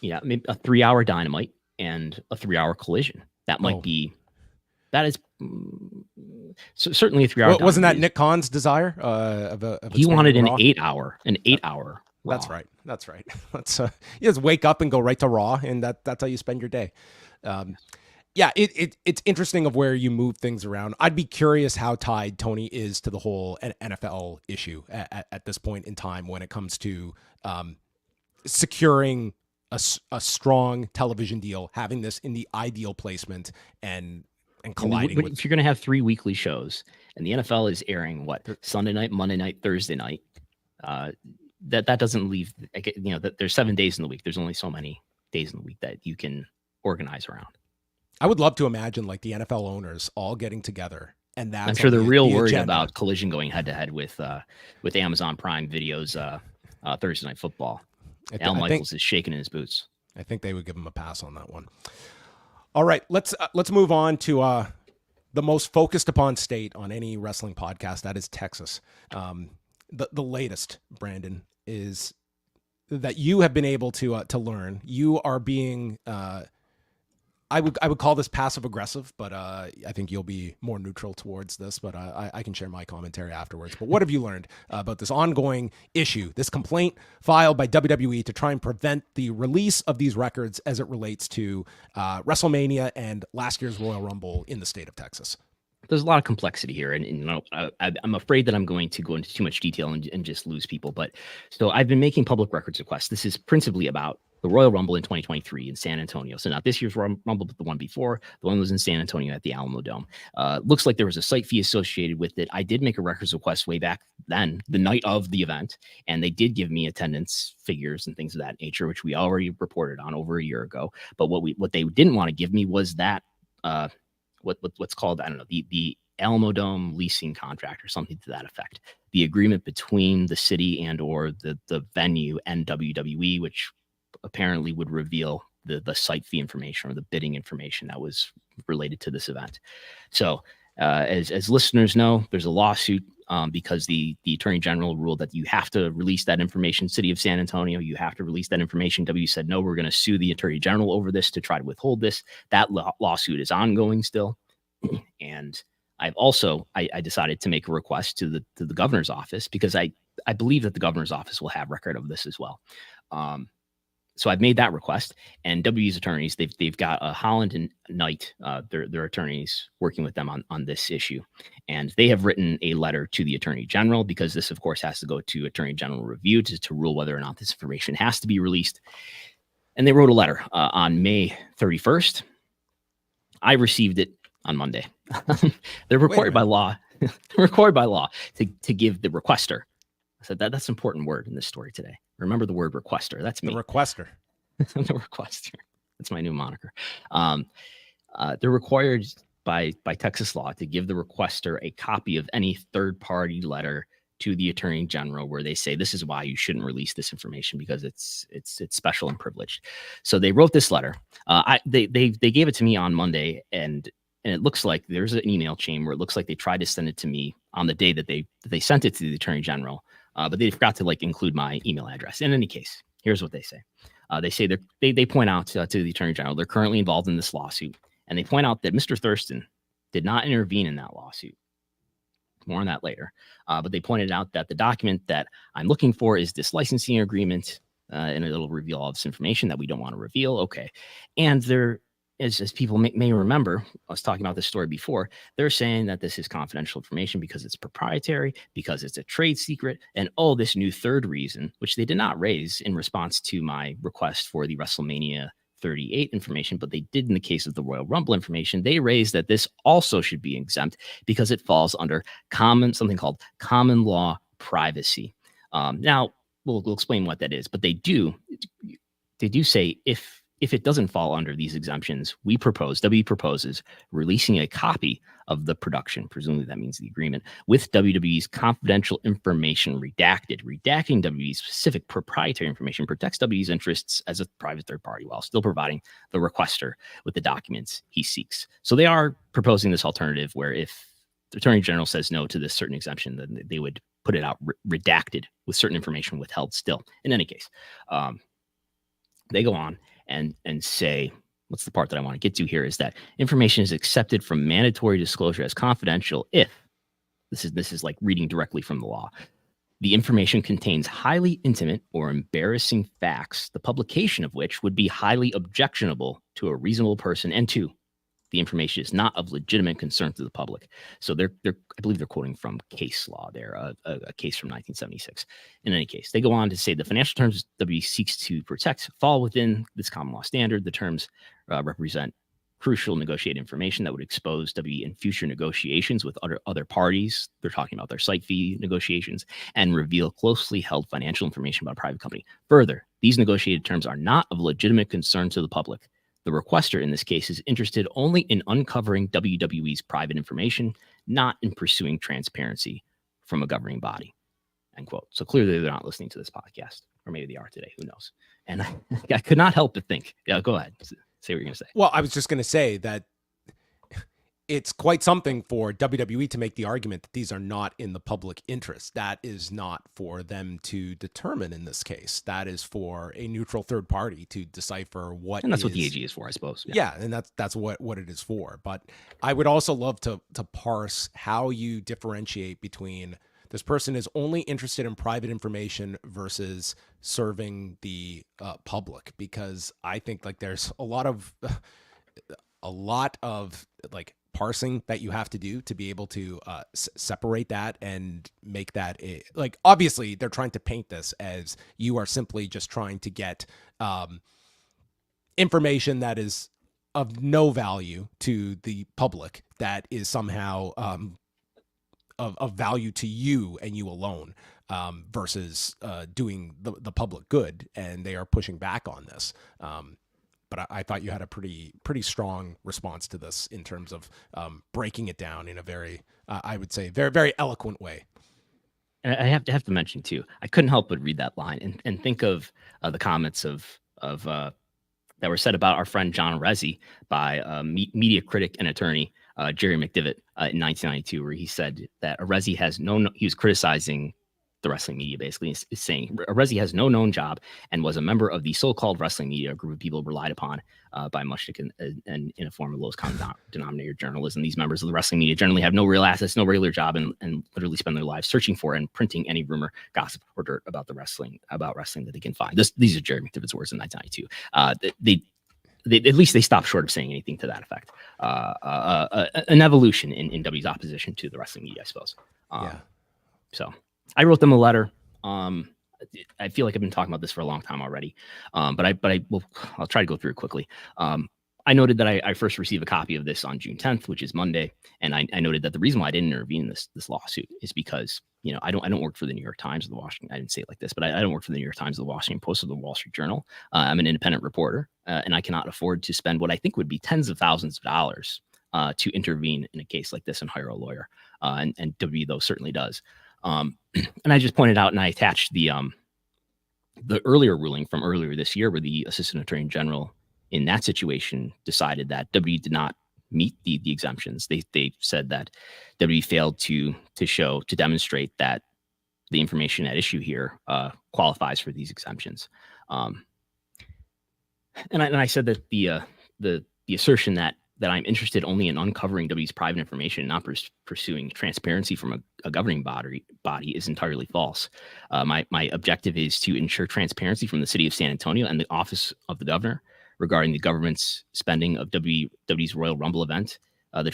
Maybe a 3 hour Dynamite and a 3-hour collision. That might be, that is certainly a 3-hour.
Wasn't that Nick Khan's desire?
He wanted an 8-hour, Raw.
That's right. Let's you just wake up and go right to Raw, and that's how you spend your day. Yeah, it's interesting of where you move things around. I'd be curious how tied Tony is to the whole NFL issue at this point in time when it comes to securing a strong television deal, having this in the ideal placement and colliding.
But if you're going to have 3 weekly shows, and the NFL is airing Sunday night, Monday night, Thursday night, that doesn't leave. That there's 7 days in the week. There's only so many days in the week that you can organize around.
I would love to imagine like the NFL owners all getting together, and that's
I'm sure they're real worried about Collision going head to head with Amazon Prime Video's Thursday Night Football. Al Michaels is shaking in his boots.
I think they would give him a pass on that one. All right, let's move on to the most focused upon state on any wrestling podcast. That is Texas. The latest, Brandon, is that you have been able to learn. You are being I would call this passive aggressive, but I think you'll be more neutral towards this, but I can share my commentary afterwards. But what have you learned about this ongoing issue, this complaint filed by WWE to try and prevent the release of these records as it relates to WrestleMania and last year's Royal Rumble in the state of Texas?
There's a lot of complexity here, and I'm afraid that I'm going to go into too much detail and just lose people. But so I've been making public records requests. This is principally about the Royal Rumble in 2023 in San Antonio. So not this year's Rumble, but the one before. The one was in San Antonio at the Alamo Dome. Looks like there was a site fee associated with it. I did make a records request way back then, the night of the event, and they did give me attendance figures and things of that nature, which we already reported on over a year ago. But what they didn't want to give me was that what's called, I don't know, the Alamo Dome leasing contract or something to that effect. The agreement between the city and or the venue and WWE, which apparently would reveal the site fee information or the bidding information that was related to this event. So as listeners know, there's a lawsuit because the Attorney General ruled that you have to release that information. City of San Antonio, you have to release that information. W said, no, we're going to sue the Attorney General over this to try to withhold this. That lawsuit is ongoing still. And I've also, I decided to make a request to the governor's office because I believe that the governor's office will have record of this as well. So I've made that request, and W's attorneys, they've got Holland and Knight, their attorneys working with them on this issue. And they have written a letter to the Attorney General because this, of course, has to go to Attorney General review to rule whether or not this information has to be released. And they wrote a letter on May 31st. I received it on Monday. They're required by law to give the requester. I said that's an important word in this story today. Remember the word requester. That's me.
The requester.
The requester. That's my new moniker. They're required by Texas law to give the requester a copy of any third-party letter to the Attorney General where they say this is why you shouldn't release this information because it's special and privileged. So they wrote this letter. They gave it to me on Monday, and it looks like there's an email chain where it looks like they tried to send it to me on the day that they sent it to the Attorney General. But they forgot to include my email address. In any case, here's what they say. They say they point out to the Attorney General, they're currently involved in this lawsuit. And they point out that Mr. Thurston did not intervene in that lawsuit. More on that later. But they pointed out that the document that I'm looking for is this licensing agreement, and it'll reveal all this information that we don't want to reveal. Okay. And there, as people may remember, I was talking about this story before, they're saying that this is confidential information because it's proprietary, because it's a trade secret, and this new third reason, which they did not raise in response to my request for the WrestleMania 38 information, but they did in the case of the Royal Rumble information. They raised that this also should be exempt because it falls under something called common law privacy. Now, we'll explain what that is, but they do say if it doesn't fall under these exemptions, W proposes releasing a copy of the production, presumably that means the agreement, with WWE's confidential information redacted. Redacting WWE's specific proprietary information protects WWE's interests as a private third party while still providing the requester with the documents he seeks. So they are proposing this alternative where if the Attorney General says no to this certain exemption, then they would put it out redacted with certain information withheld still. In any case, they go on and say what's the part that I want to get to here is that information is accepted from mandatory disclosure as confidential if this is like reading directly from the law. The information contains highly intimate or embarrassing facts, the publication of which would be highly objectionable to a reasonable person, and two, the information is not of legitimate concern to the public. So I believe they're quoting from case law there, a case from 1976. In any case, they go on to say the financial terms WWE seeks to protect fall within this common law standard. The terms represent crucial negotiated information that would expose WWE in future negotiations with other parties. They're talking about their site fee negotiations, and reveal closely held financial information about a private company. Further, these negotiated terms are not of legitimate concern to the public. The requester in this case is interested only in uncovering WWE's private information, not in pursuing transparency from a governing body. End quote. So clearly they're not listening to this podcast, or maybe they are today. Who knows? And I could not help but think. Yeah, go ahead. Say what you're going to say.
Well, I was just going to say that it's quite something for WWE to make the argument that these are not in the public interest. That is not for them to determine in this case. That is for a neutral third party to decipher what.
And that's what the AG is for, I suppose.
Yeah, and that's what it is for. But I would also love to parse how you differentiate between this person is only interested in private information versus serving the public, because I think like there's a lot of like parsing that you have to do to be able to separate that and make that like, obviously they're trying to paint this as you are simply just trying to get information that is of no value to the public, that is somehow of value to you and you alone, versus doing the public good, and they are pushing back on this. But I thought you had a pretty strong response to this in terms of breaking it down in a very, I would say, very, very eloquent way.
And I have to mention too, I couldn't help but read that line and think of the comments of that were said about our friend John Rezzi by media critic and attorney Jerry McDivitt in 1992, where he said that Rezzi has he was criticizing the wrestling media, basically is saying Rezzi has no known job and was a member of the so-called wrestling media, a group of people relied upon by Mushnick and in a form of lowest common denominator journalism. These members of the wrestling media generally have no real assets, no regular job, and literally spend their lives searching for and printing any rumor, gossip, or dirt about wrestling that they can find. These are Jerry McDivitt's words in 1992. They at least they stopped short of saying anything to that effect. An evolution in W's opposition to the wrestling media, I suppose. So I wrote them a letter. I feel like I've been talking about this for a long time already, but I'll try to go through it quickly. I noted that I first received a copy of this on June 10th, which is Monday, and I noted that the reason why I didn't intervene in this lawsuit is because I don't work for the New York Times or the Washington. I didn't say it like this, but I don't work for the New York Times or the Washington Post or the Wall Street Journal. I'm an independent reporter, and I cannot afford to spend what I think would be tens of thousands of dollars to intervene in a case like this and hire a lawyer. And WWE though certainly does. And I just pointed out and I attached the earlier ruling from earlier this year, where the Assistant Attorney General in that situation decided that WWE did not meet the exemptions. They said that WWE failed to demonstrate that the information at issue here qualifies for these exemptions. And I said that the assertion that I'm interested only in uncovering WWE's private information and not pursuing transparency from a governing body is entirely false. My objective is to ensure transparency from the city of San Antonio and the office of the governor regarding the government's spending of WWE's Royal Rumble event. This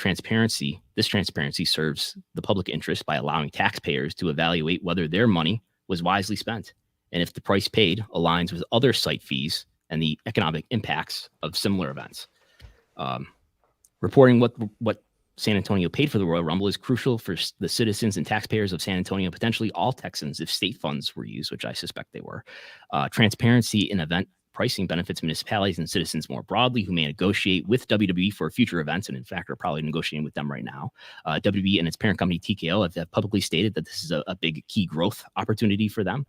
transparency serves the public interest by allowing taxpayers to evaluate whether their money was wisely spent, and if the price paid aligns with other site fees and the economic impacts of similar events. Reporting what San Antonio paid for the Royal Rumble is crucial for the citizens and taxpayers of San Antonio, potentially all Texans if state funds were used, which I suspect they were. Transparency in event pricing benefits municipalities and citizens more broadly who may negotiate with WWE for future events, and in fact are probably negotiating with them right now. WWE and its parent company TKO have publicly stated that this is a big key growth opportunity for them.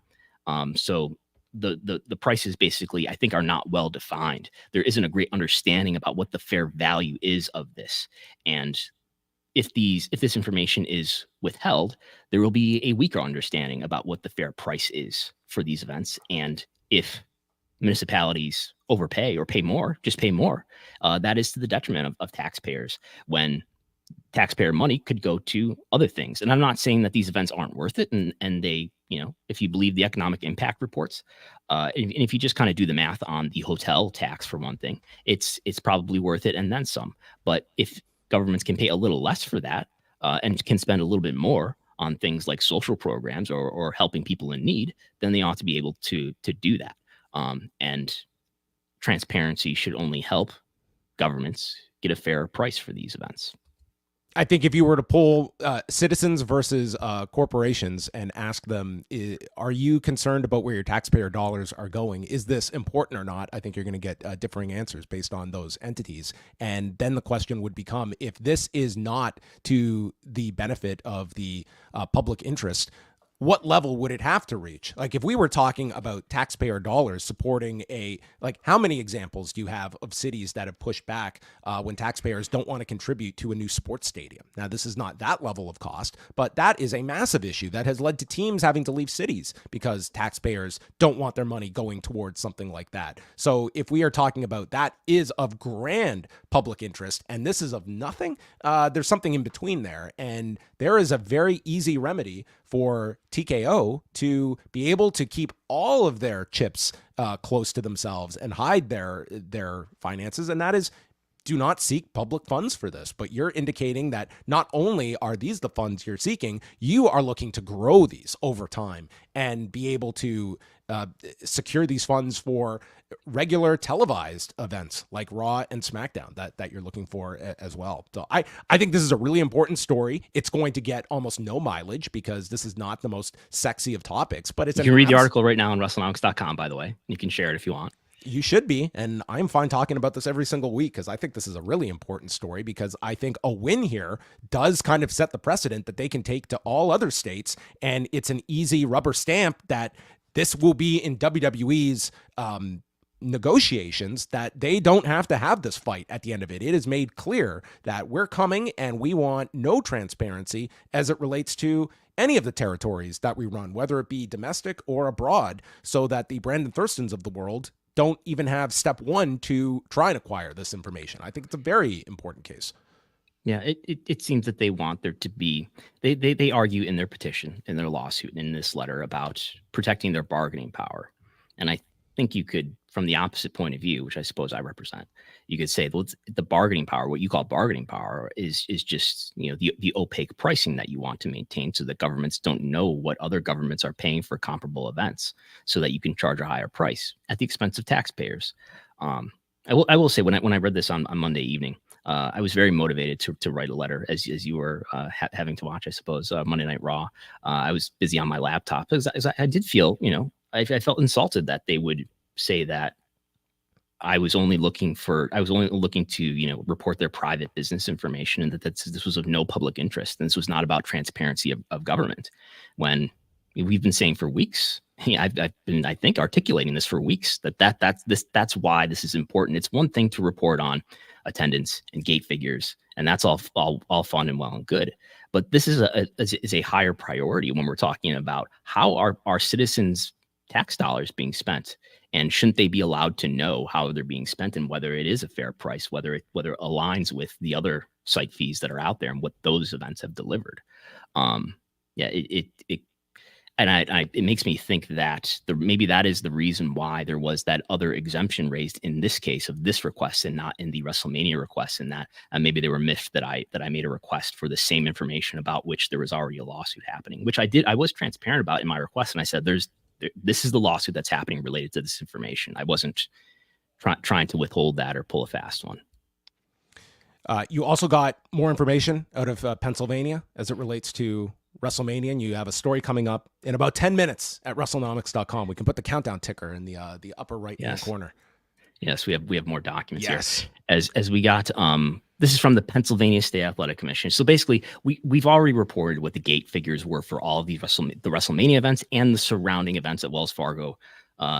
So the prices basically, I think, are not well defined. There isn't a great understanding about what the fair value is of this. And if this information is withheld, there will be a weaker understanding about what the fair price is for these events. And if municipalities overpay or pay more, just pay more. That is to the detriment of taxpayers, when taxpayer money could go to other things. And I'm not saying that these events aren't worth it. And they, if you believe the economic impact reports, and if you just kind of do the math on the hotel tax, for one thing, it's probably worth it and then some. But if governments can pay a little less for that, and can spend a little bit more on things like social programs or helping people in need, then they ought to be able to do that. And transparency should only help governments get a fair price for these events.
I think if you were to poll citizens versus corporations and ask them, are you concerned about where your taxpayer dollars are going? Is this important or not? I think you're going to get differing answers based on those entities. And then the question would become, if this is not to the benefit of the public interest, what level would it have to reach? Like, if we were talking about taxpayer dollars supporting how many examples do you have of cities that have pushed back when taxpayers don't want to contribute to a new sports stadium? Now, this is not that level of cost, but that is a massive issue that has led to teams having to leave cities because taxpayers don't want their money going towards something like that. So if we are talking about that is of grand public interest and this is of nothing, there's something in between there. And there is a very easy remedy for TKO to be able to keep all of their chips close to themselves and hide their finances, and that is, do not seek public funds for this. But you're indicating that not only are these the funds you're seeking, you are looking to grow these over time and be able to secure these funds for regular televised events like Raw and SmackDown that you're looking for as well. So I think this is a really important story. It's going to get almost no mileage because this is not the most sexy of topics, but it's—
You can read the article right now on Wrestlenomics.com, by the way. You can share it if you want.
You should be, and I'm fine talking about this every single week because I think this is a really important story, because I think a win here does kind of set the precedent that they can take to all other states, and it's an easy rubber stamp that this will be in WWE's negotiations, that they don't have to have this fight at the end of it. It is made clear that we're coming and we want no transparency as it relates to any of the territories that we run, whether it be domestic or abroad, so that the Brandon Thurstons of the world don't even have step one to try and acquire this information. I think it's a very important case.
Yeah, it seems that they want there to be, they argue in their petition, in their lawsuit, in this letter, about protecting their bargaining power. And I think you could, from the opposite point of view, which I suppose I represent, you could say, well, the bargaining power, what you call bargaining power, is just, the opaque pricing that you want to maintain so that governments don't know what other governments are paying for comparable events, so that you can charge a higher price at the expense of taxpayers. I will say, when I read this on Monday evening, I was very motivated to write a letter, as you were having to watch, I suppose, Monday Night Raw. I was busy on my laptop because I did feel, I felt insulted that they would say that I was only looking to, report their private business information, and that this was of no public interest. And this was not about transparency of government, when we've been saying for weeks. I've been, I think, articulating this for weeks, that's why this is important. It's one thing to report on attendance and gate figures, and that's all fun and well and good. But this is a higher priority when we're talking about how our citizens' tax dollars being spent, and shouldn't they be allowed to know how they're being spent and whether it is a fair price, whether it aligns with the other site fees that are out there and what those events have delivered. It makes me think that maybe that is the reason why there was that other exemption raised in this case of this request and not in the WrestleMania request, and that maybe they were miffed that I made a request for the same information about which there was already a lawsuit happening, which I did. I was transparent about in my request, and I said this is the lawsuit that's happening related to this information. I wasn't trying to withhold that or pull a fast one.
You also got more information out of Pennsylvania as it relates to WrestleMania, and you have a story coming up in about 10 minutes at Wrestlenomics.com. We can put the countdown ticker in the upper right hand corner.
Yes, we have more documents here. As we got this is from the Pennsylvania State Athletic Commission. So basically, we've already reported what the gate figures were for all of the WrestleMania events and the surrounding events at Wells Fargo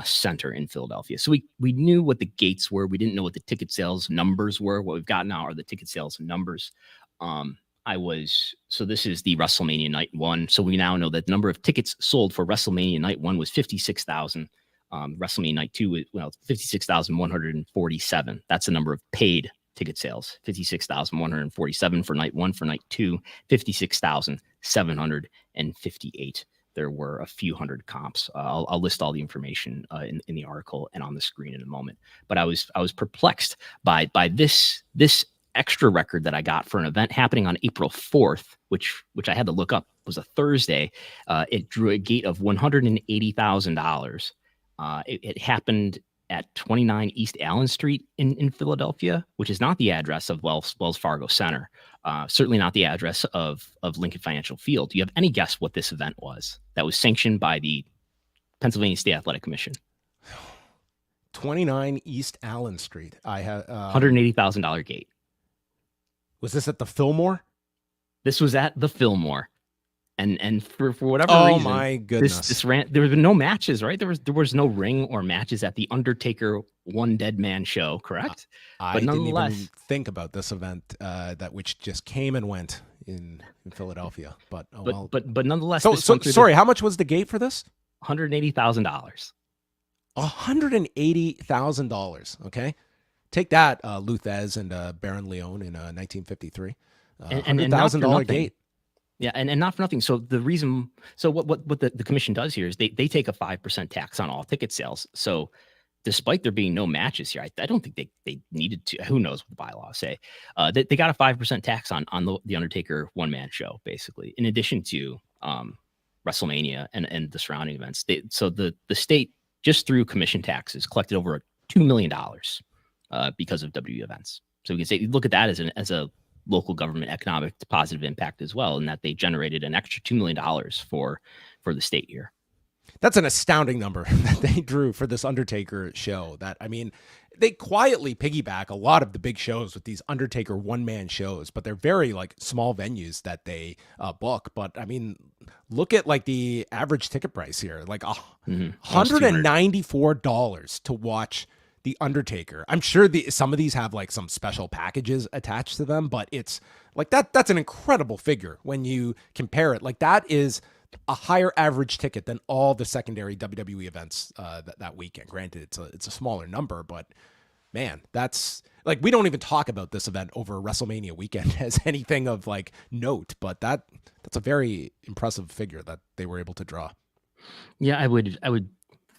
Center in Philadelphia. So we knew what the gates were. We didn't know what the ticket sales numbers were. What we've got now are the ticket sales numbers. So this is the WrestleMania Night 1. So we now know that the number of tickets sold for WrestleMania Night 1 was 56,000. WrestleMania Night 2, 56,147. That's the number of paid ticket sales. 56,147 for Night 1. For Night 2, 56,758. There were a few hundred comps. I'll list all the information in the article and on the screen in a moment. But I was perplexed by this extra record that I got for an event happening on April 4th, which I had to look up, was a Thursday. It drew a gate of $180,000. It happened at 29 East Allen Street in Philadelphia, which is not the address of Wells Fargo Center. Certainly not the address of Lincoln Financial Field. Do you have any guess what this event was that was sanctioned by the Pennsylvania State Athletic Commission?
29 East Allen Street. I have
$180,000 gate.
Was this at the Fillmore?
This was at the Fillmore. And for whatever reason,
oh my goodness,
this ran. There were no matches, right? There was no ring or matches at the Undertaker One Dead Man show, correct?
I didn't even think about this event which just came and went in Philadelphia. But
nonetheless.
So sorry, how much was the gate for this?
$180,000.
$180,000. Okay, take that, Luthez and Baron Leone in 1953. $100,000 gate.
Yeah, and not for nothing. So the reason, what the commission does here is they take a 5% tax on all ticket sales. So despite there being no matches here, I don't think they needed to. Who knows what the bylaws say? They got a 5% tax on the Undertaker one-man show, basically, in addition to WrestleMania and the surrounding events. So the state, just through commission taxes, collected over $2 million because of WWE events. So we can say, look at that as a local government economic positive impact as well, and that they generated an extra $2 million for the state here.
That's an astounding number that they drew for this Undertaker show. They quietly piggyback a lot of the big shows with these Undertaker one-man shows, but they're very small venues that they book. But look at the average ticket price here, $194 to watch the Undertaker. I'm sure some of these have some special packages attached to them, but it's that's an incredible figure when you compare it. That is a higher average ticket than all the secondary WWE events that weekend. Granted, it's a smaller number, but man, that's we don't even talk about this event over WrestleMania weekend as anything of note, but that's a very impressive figure that they were able to draw.
Yeah, I would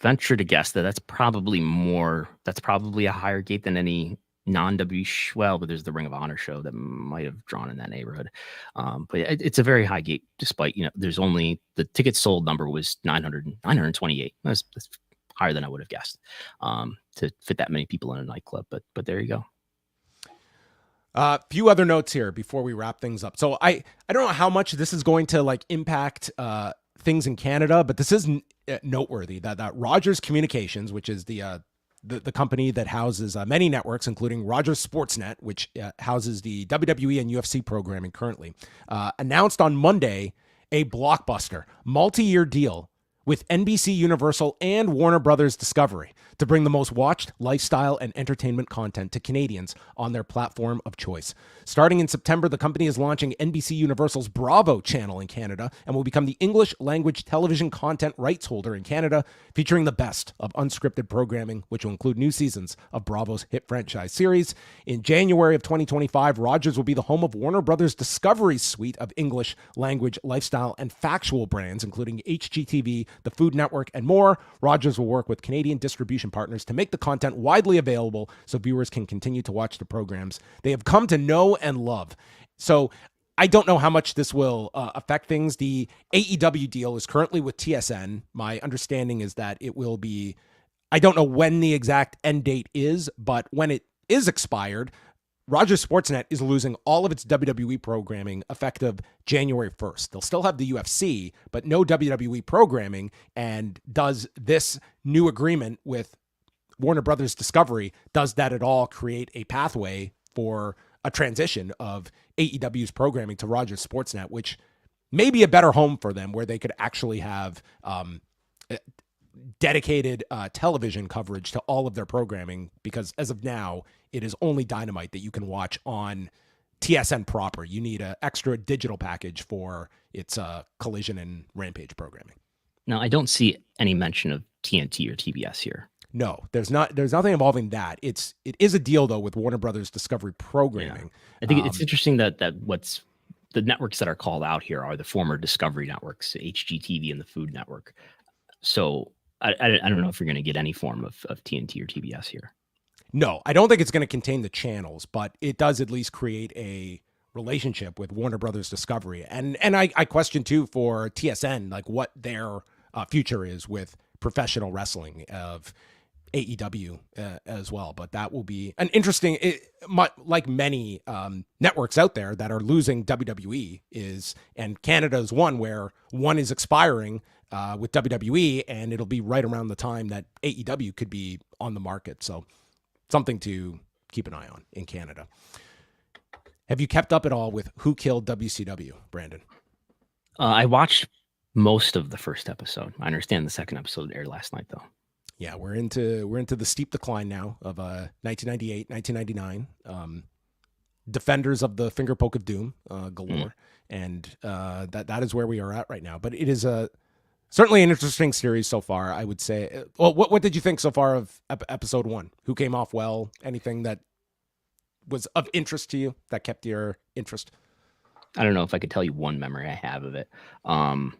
venture to guess that's probably a higher gate than any non-W. Well, but there's the Ring of Honor show that might have drawn in that neighborhood. But it's a very high gate, despite there's only the tickets sold number was 928. That's higher than I would have guessed to fit that many people in a nightclub. But there you go.
A few other notes here before we wrap things up. So I don't know how much this is going to impact things in Canada, but this is noteworthy that Rogers Communications, which is the company that houses many networks, including Rogers Sportsnet, which houses the WWE and UFC programming currently, announced on Monday a blockbuster multi-year deal with NBC Universal and Warner Brothers Discovery to bring the most watched lifestyle and entertainment content to Canadians on their platform of choice. Starting in September, the company is launching NBC Universal's Bravo channel in Canada and will become the English language television content rights holder in Canada, featuring the best of unscripted programming, which will include new seasons of Bravo's hit franchise series. In January of 2025, Rogers will be the home of Warner Brothers Discovery's suite of English language, lifestyle, and factual brands, including HGTV, the Food Network, and more. Rogers will work with Canadian distribution partners to make the content widely available so viewers can continue to watch the programs they have come to know and love. So I don't know how much this will affect things. The AEW deal is currently with TSN. My understanding is that it will be, I don't know when the exact end date is, but when it is expired, Rogers Sportsnet is losing all of its WWE programming effective January 1st. They'll still have the UFC, but no WWE programming. And does this new agreement with Warner Brothers Discovery, does that at all create a pathway for a transition of AEW's programming to Rogers Sportsnet, which may be a better home for them, where they could actually have dedicated television coverage to all of their programming, because as of now, it is only Dynamite that you can watch on TSN proper. You need an extra digital package for its Collision and Rampage programming.
Now, I don't see any mention of TNT or TBS here.
No, there's nothing involving that. It is a deal though with Warner Brothers Discovery Programming.
Yeah. I think it's interesting that what's the networks that are called out here are the former Discovery networks, HGTV and the Food Network. So I don't know if you're going to get any form of TNT or TBS here.
No, I don't think it's going to contain the channels, but it does at least create a relationship with Warner Brothers Discovery. And I question too for TSN, like what their future is with professional wrestling of AEW as well. But that will be an interesting, like many networks out there that are losing WWE and Canada's one where one is expiring with WWE, and it'll be right around the time that AEW could be on the market. So something to keep an eye on in Canada. Have you kept up at all with Who Killed WCW, Brandon?
I watched most of the first episode. I understand the second episode aired last night, though.
Yeah, we're into the steep decline now of 1998, 1999. Defenders of the finger poke of doom galore, and that is where we are at right now. But it is certainly an interesting series so far, I would say. Well, what did you think so far of episode 1? Who came off well? Anything that was of interest to you that kept your interest?
I don't know if I could tell you one memory I have of it.
We'll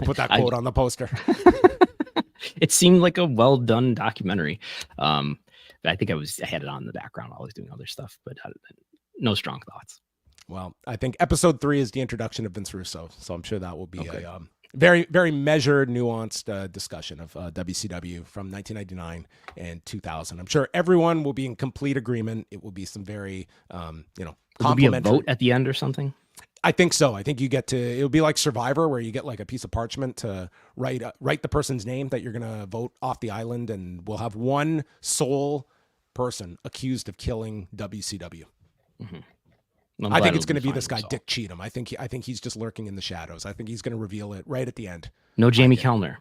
put that quote on the poster.
It seemed like a well done documentary. But I think I had it on in the background while I was doing other stuff, but no strong thoughts. Well,
I think episode 3 is the introduction of Vince Russo, so I'm sure that will be a very, very measured, nuanced discussion of WCW from 1999 and 2000. I'm sure everyone will be in complete agreement. It will be some very,
Will there be a vote at the end or something?
I think so. I think it'll be like Survivor, where you get like a piece of parchment to write the person's name that you're going to vote off the island, and we'll have one sole person accused of killing WCW.
Mm-hmm.
I think it's going to be this guy, Dick Cheatham. I think he's just lurking in the shadows. I think he's going to reveal it right at the end.
No Jamie Kellner.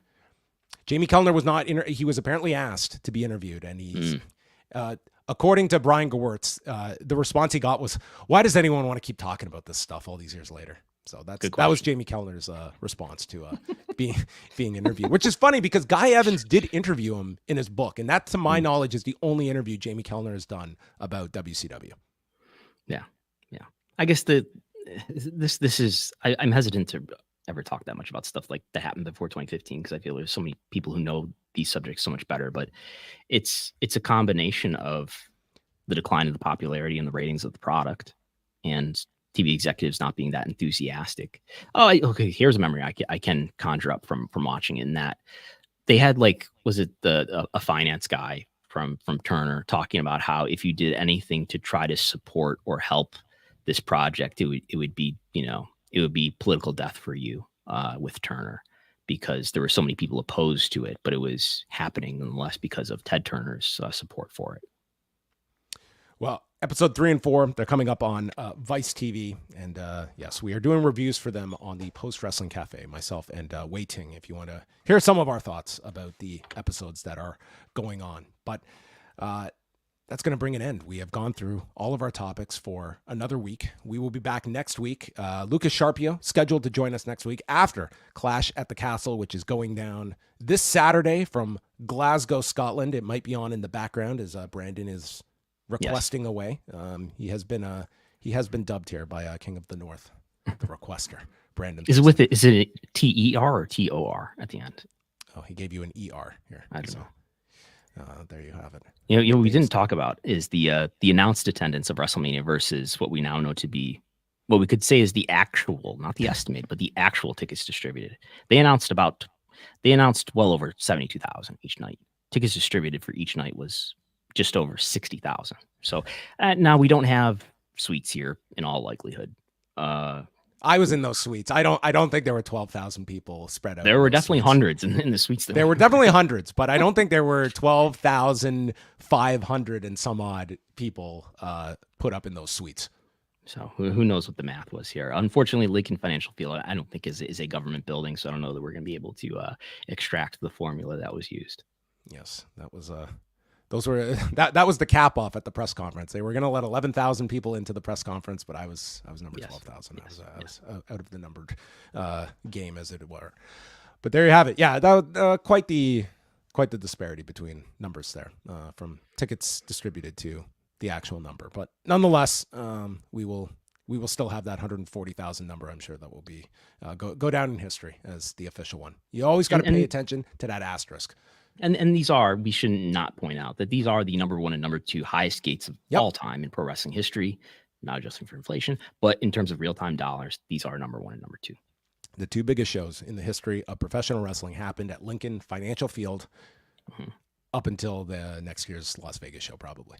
Jamie Kellner was not. He was apparently asked to be interviewed, and he's. According to Brian Gewirtz, the response he got was, "Why does anyone want to keep talking about this stuff all these years later?" So that was Jamie Kellner's response to being interviewed, which is funny because Guy Evans did interview him in his book, and that, to my knowledge, is the only interview Jamie Kellner has done about WCW.
Yeah. I guess this is I'm hesitant to ever talk that much about stuff like that happened before 2015 because I feel there's so many people who know these subjects so much better, but it's a combination of the decline of the popularity and the ratings of the product and TV executives not being that enthusiastic. Okay, here's a memory I can conjure up from watching it, in that they had, like, was it a finance guy from Turner talking about how if you did anything to try to support or help this project, it would be political death for you with Turner, because there were so many people opposed to it, but it was happening nonetheless because of Ted Turner's support for it.
Well, episode 3 and 4, they're coming up on Vice TV, and yes, we are doing reviews for them on the Post Wrestling Cafe, myself and Wei Ting, if you want to hear some of our thoughts about the episodes that are going on. But that's going to bring an end. We have gone through all of our topics for another week. We will be back next week. Lucas Sharpio scheduled to join us next week after Clash at the Castle, which is going down this Saturday from Glasgow, Scotland. It might be on in the background as Brandon is requesting away. He has been dubbed here by King of the North, the requester, Brandon.
Is it TER or TOR at the end?
Oh, he gave you an ER here.
I don't know.
There you have it.
You know, we didn't talk about is the announced attendance of WrestleMania versus what we now know to be, what we could say is the actual, not the estimated, but the actual tickets distributed. They announced well over 72,000 each night. Tickets distributed for each night was just over 60,000. So now we don't have suites here in all likelihood.
I was in those suites. I don't think there were 12,000 people spread out.
There were definitely hundreds in the suites.
There were definitely hundreds, but I don't think there were 12,500 and some odd people put up in those suites.
So who knows what the math was here? Unfortunately, Lincoln Financial Field, I don't think is a government building, so I don't know that we're going to be able to extract the formula that was used.
Yes, that was that was the cap off at the press conference. They were going to let 11,000 people into the press conference, but I was number 12,000. I was out of the numbered game, as it were. But there you have it. Yeah, that quite the disparity between numbers there, from tickets distributed to the actual number. But nonetheless, we will still have that 140,000 number. I'm sure that will be go down in history as the official one. You always got to pay attention to that asterisk.
And we should not point out that these are the number one and number two highest gates of all time in pro wrestling history, not adjusting for inflation, but in terms of real-time dollars, these are number one and number two.
The two biggest shows in the history of professional wrestling happened at Lincoln Financial Field up until the next year's Las Vegas show, probably.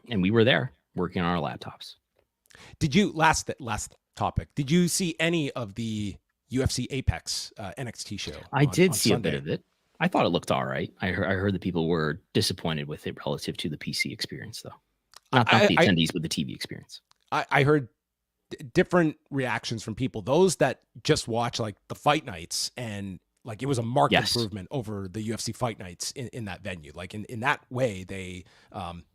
And we were there working on our laptops.
Did you, last topic, did you see any of the UFC Apex NXT show?
I did see
Sunday?
A bit of it. I thought it looked all right. I heard that people were disappointed with it relative to the PC experience, though. Not the attendees, but the TV experience.
I heard different reactions from people. Those that just watch like the fight nights, and like it was a marked improvement over the UFC fight nights in that venue. Like in that way, they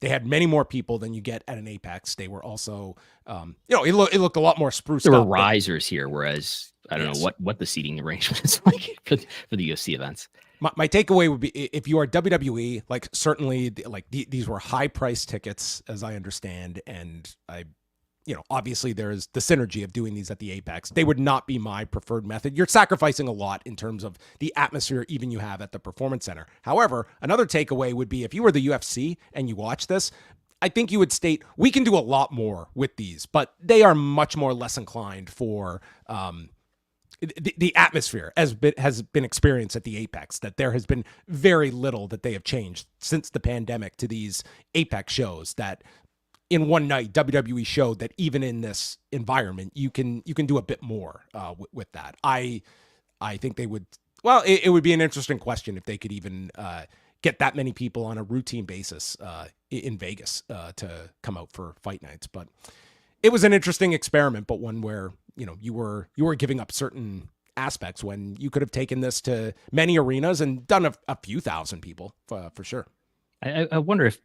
had many more people than you get at an Apex. They were also, it looked a lot more spruced up.
There were risers here, whereas I don't know what the seating arrangement is like for the UFC events.
My takeaway would be, if you are WWE, like certainly these were high price tickets, as I understand, and obviously there's the synergy of doing these at the Apex. They would not be my preferred method. You're sacrificing a lot in terms of the atmosphere even you have at the Performance Center. However, another takeaway would be, if you were the UFC and you watch this, I think you would state, we can do a lot more with these, but they are much more less inclined for the atmosphere has been experienced at the Apex, that there has been very little that they have changed since the pandemic to these Apex shows, that in one night WWE showed that even in this environment, you can do a bit more with that. I think they would, it would be an interesting question if they could even get that many people on a routine basis in Vegas to come out for fight nights. But it was an interesting experiment, but one where, you were giving up certain aspects when you could have taken this to many arenas and done a few thousand people for sure.
I wonder if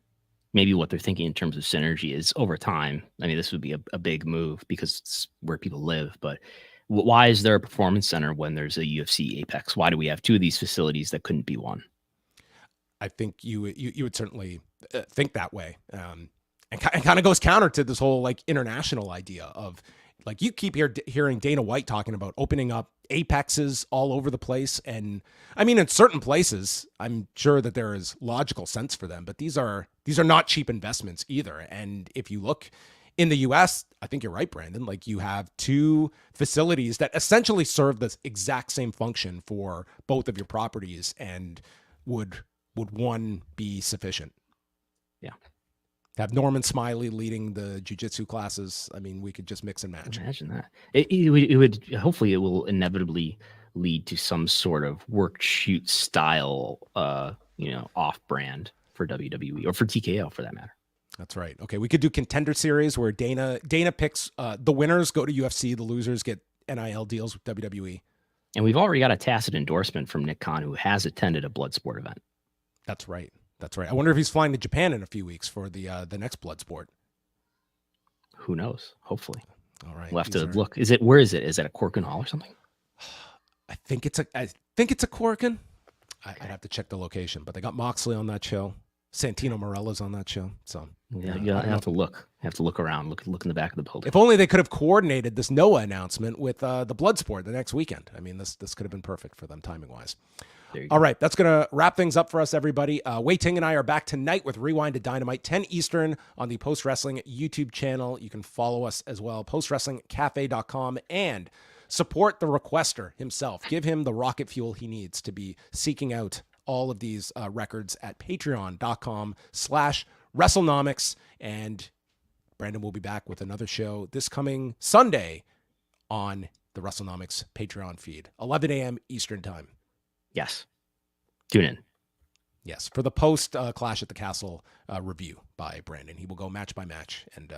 maybe what they're thinking in terms of synergy is over time. I mean, this would be a big move because it's where people live, but why is there a Performance Center when there's a UFC Apex? Why do we have two of these facilities that couldn't be one?
I think you would certainly think that way. And kind of goes counter to this whole like international idea of, like, you keep hearing Dana White talking about opening up Apexes all over the place. And I mean, in certain places, I'm sure that there is logical sense for them, but these are not cheap investments either. And if you look in the US, I think you're right, Brandon, like you have two facilities that essentially serve the exact same function for both of your properties, and would one be sufficient?
Yeah.
Have Norman Smiley leading the jiu-jitsu classes. I mean, we could just mix and match.
Imagine that. It would hopefully it will inevitably lead to some sort of work shoot style, off brand for WWE or for TKO for that matter.
That's right. Okay, we could do Contender Series where Dana picks the winners go to UFC, the losers get NIL deals with WWE.
And we've already got a tacit endorsement from Nick Khan, who has attended a Bloodsport event.
That's right. That's right. I wonder if he's flying to Japan in a few weeks for the next Bloodsport.
Who knows? Hopefully.
All right.
We'll have to look. Where is it? Is it a Corkin Hall or something?
I think it's a Corkin. I'd have to check the location, but they got Moxley on that show. Santino Morella's on that show. So
you have to look. You have to look around. Look in the back of the building.
If only they could have coordinated this NOAH announcement with the Bloodsport the next weekend. I mean, this could have been perfect for them timing wise. All right, that's going to wrap things up for us, everybody. Wei Ting and I are back tonight with Rewind to Dynamite, 10 Eastern on the Post Wrestling YouTube channel. You can follow us as well, postwrestlingcafe.com, and support the requester himself. Give him the rocket fuel he needs to be seeking out all of these records at patreon.com/Wrestlenomics. And Brandon will be back with another show this coming Sunday on the Wrestlenomics Patreon feed, 11 a.m. Eastern time.
Yes. Tune in.
Yes. For the post Clash at the Castle review by Brandon. He will go match by match and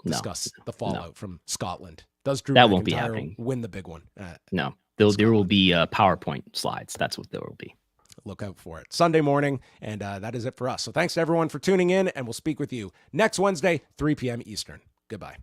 discuss the fallout from Scotland. Does Drew
that
McIntyre
won't be happening.
Win the big one?
No. There will be PowerPoint slides. That's what there will be.
Look out for it. Sunday morning. And that is it for us. So thanks to everyone for tuning in, and we'll speak with you next Wednesday, 3 p.m. Eastern. Goodbye.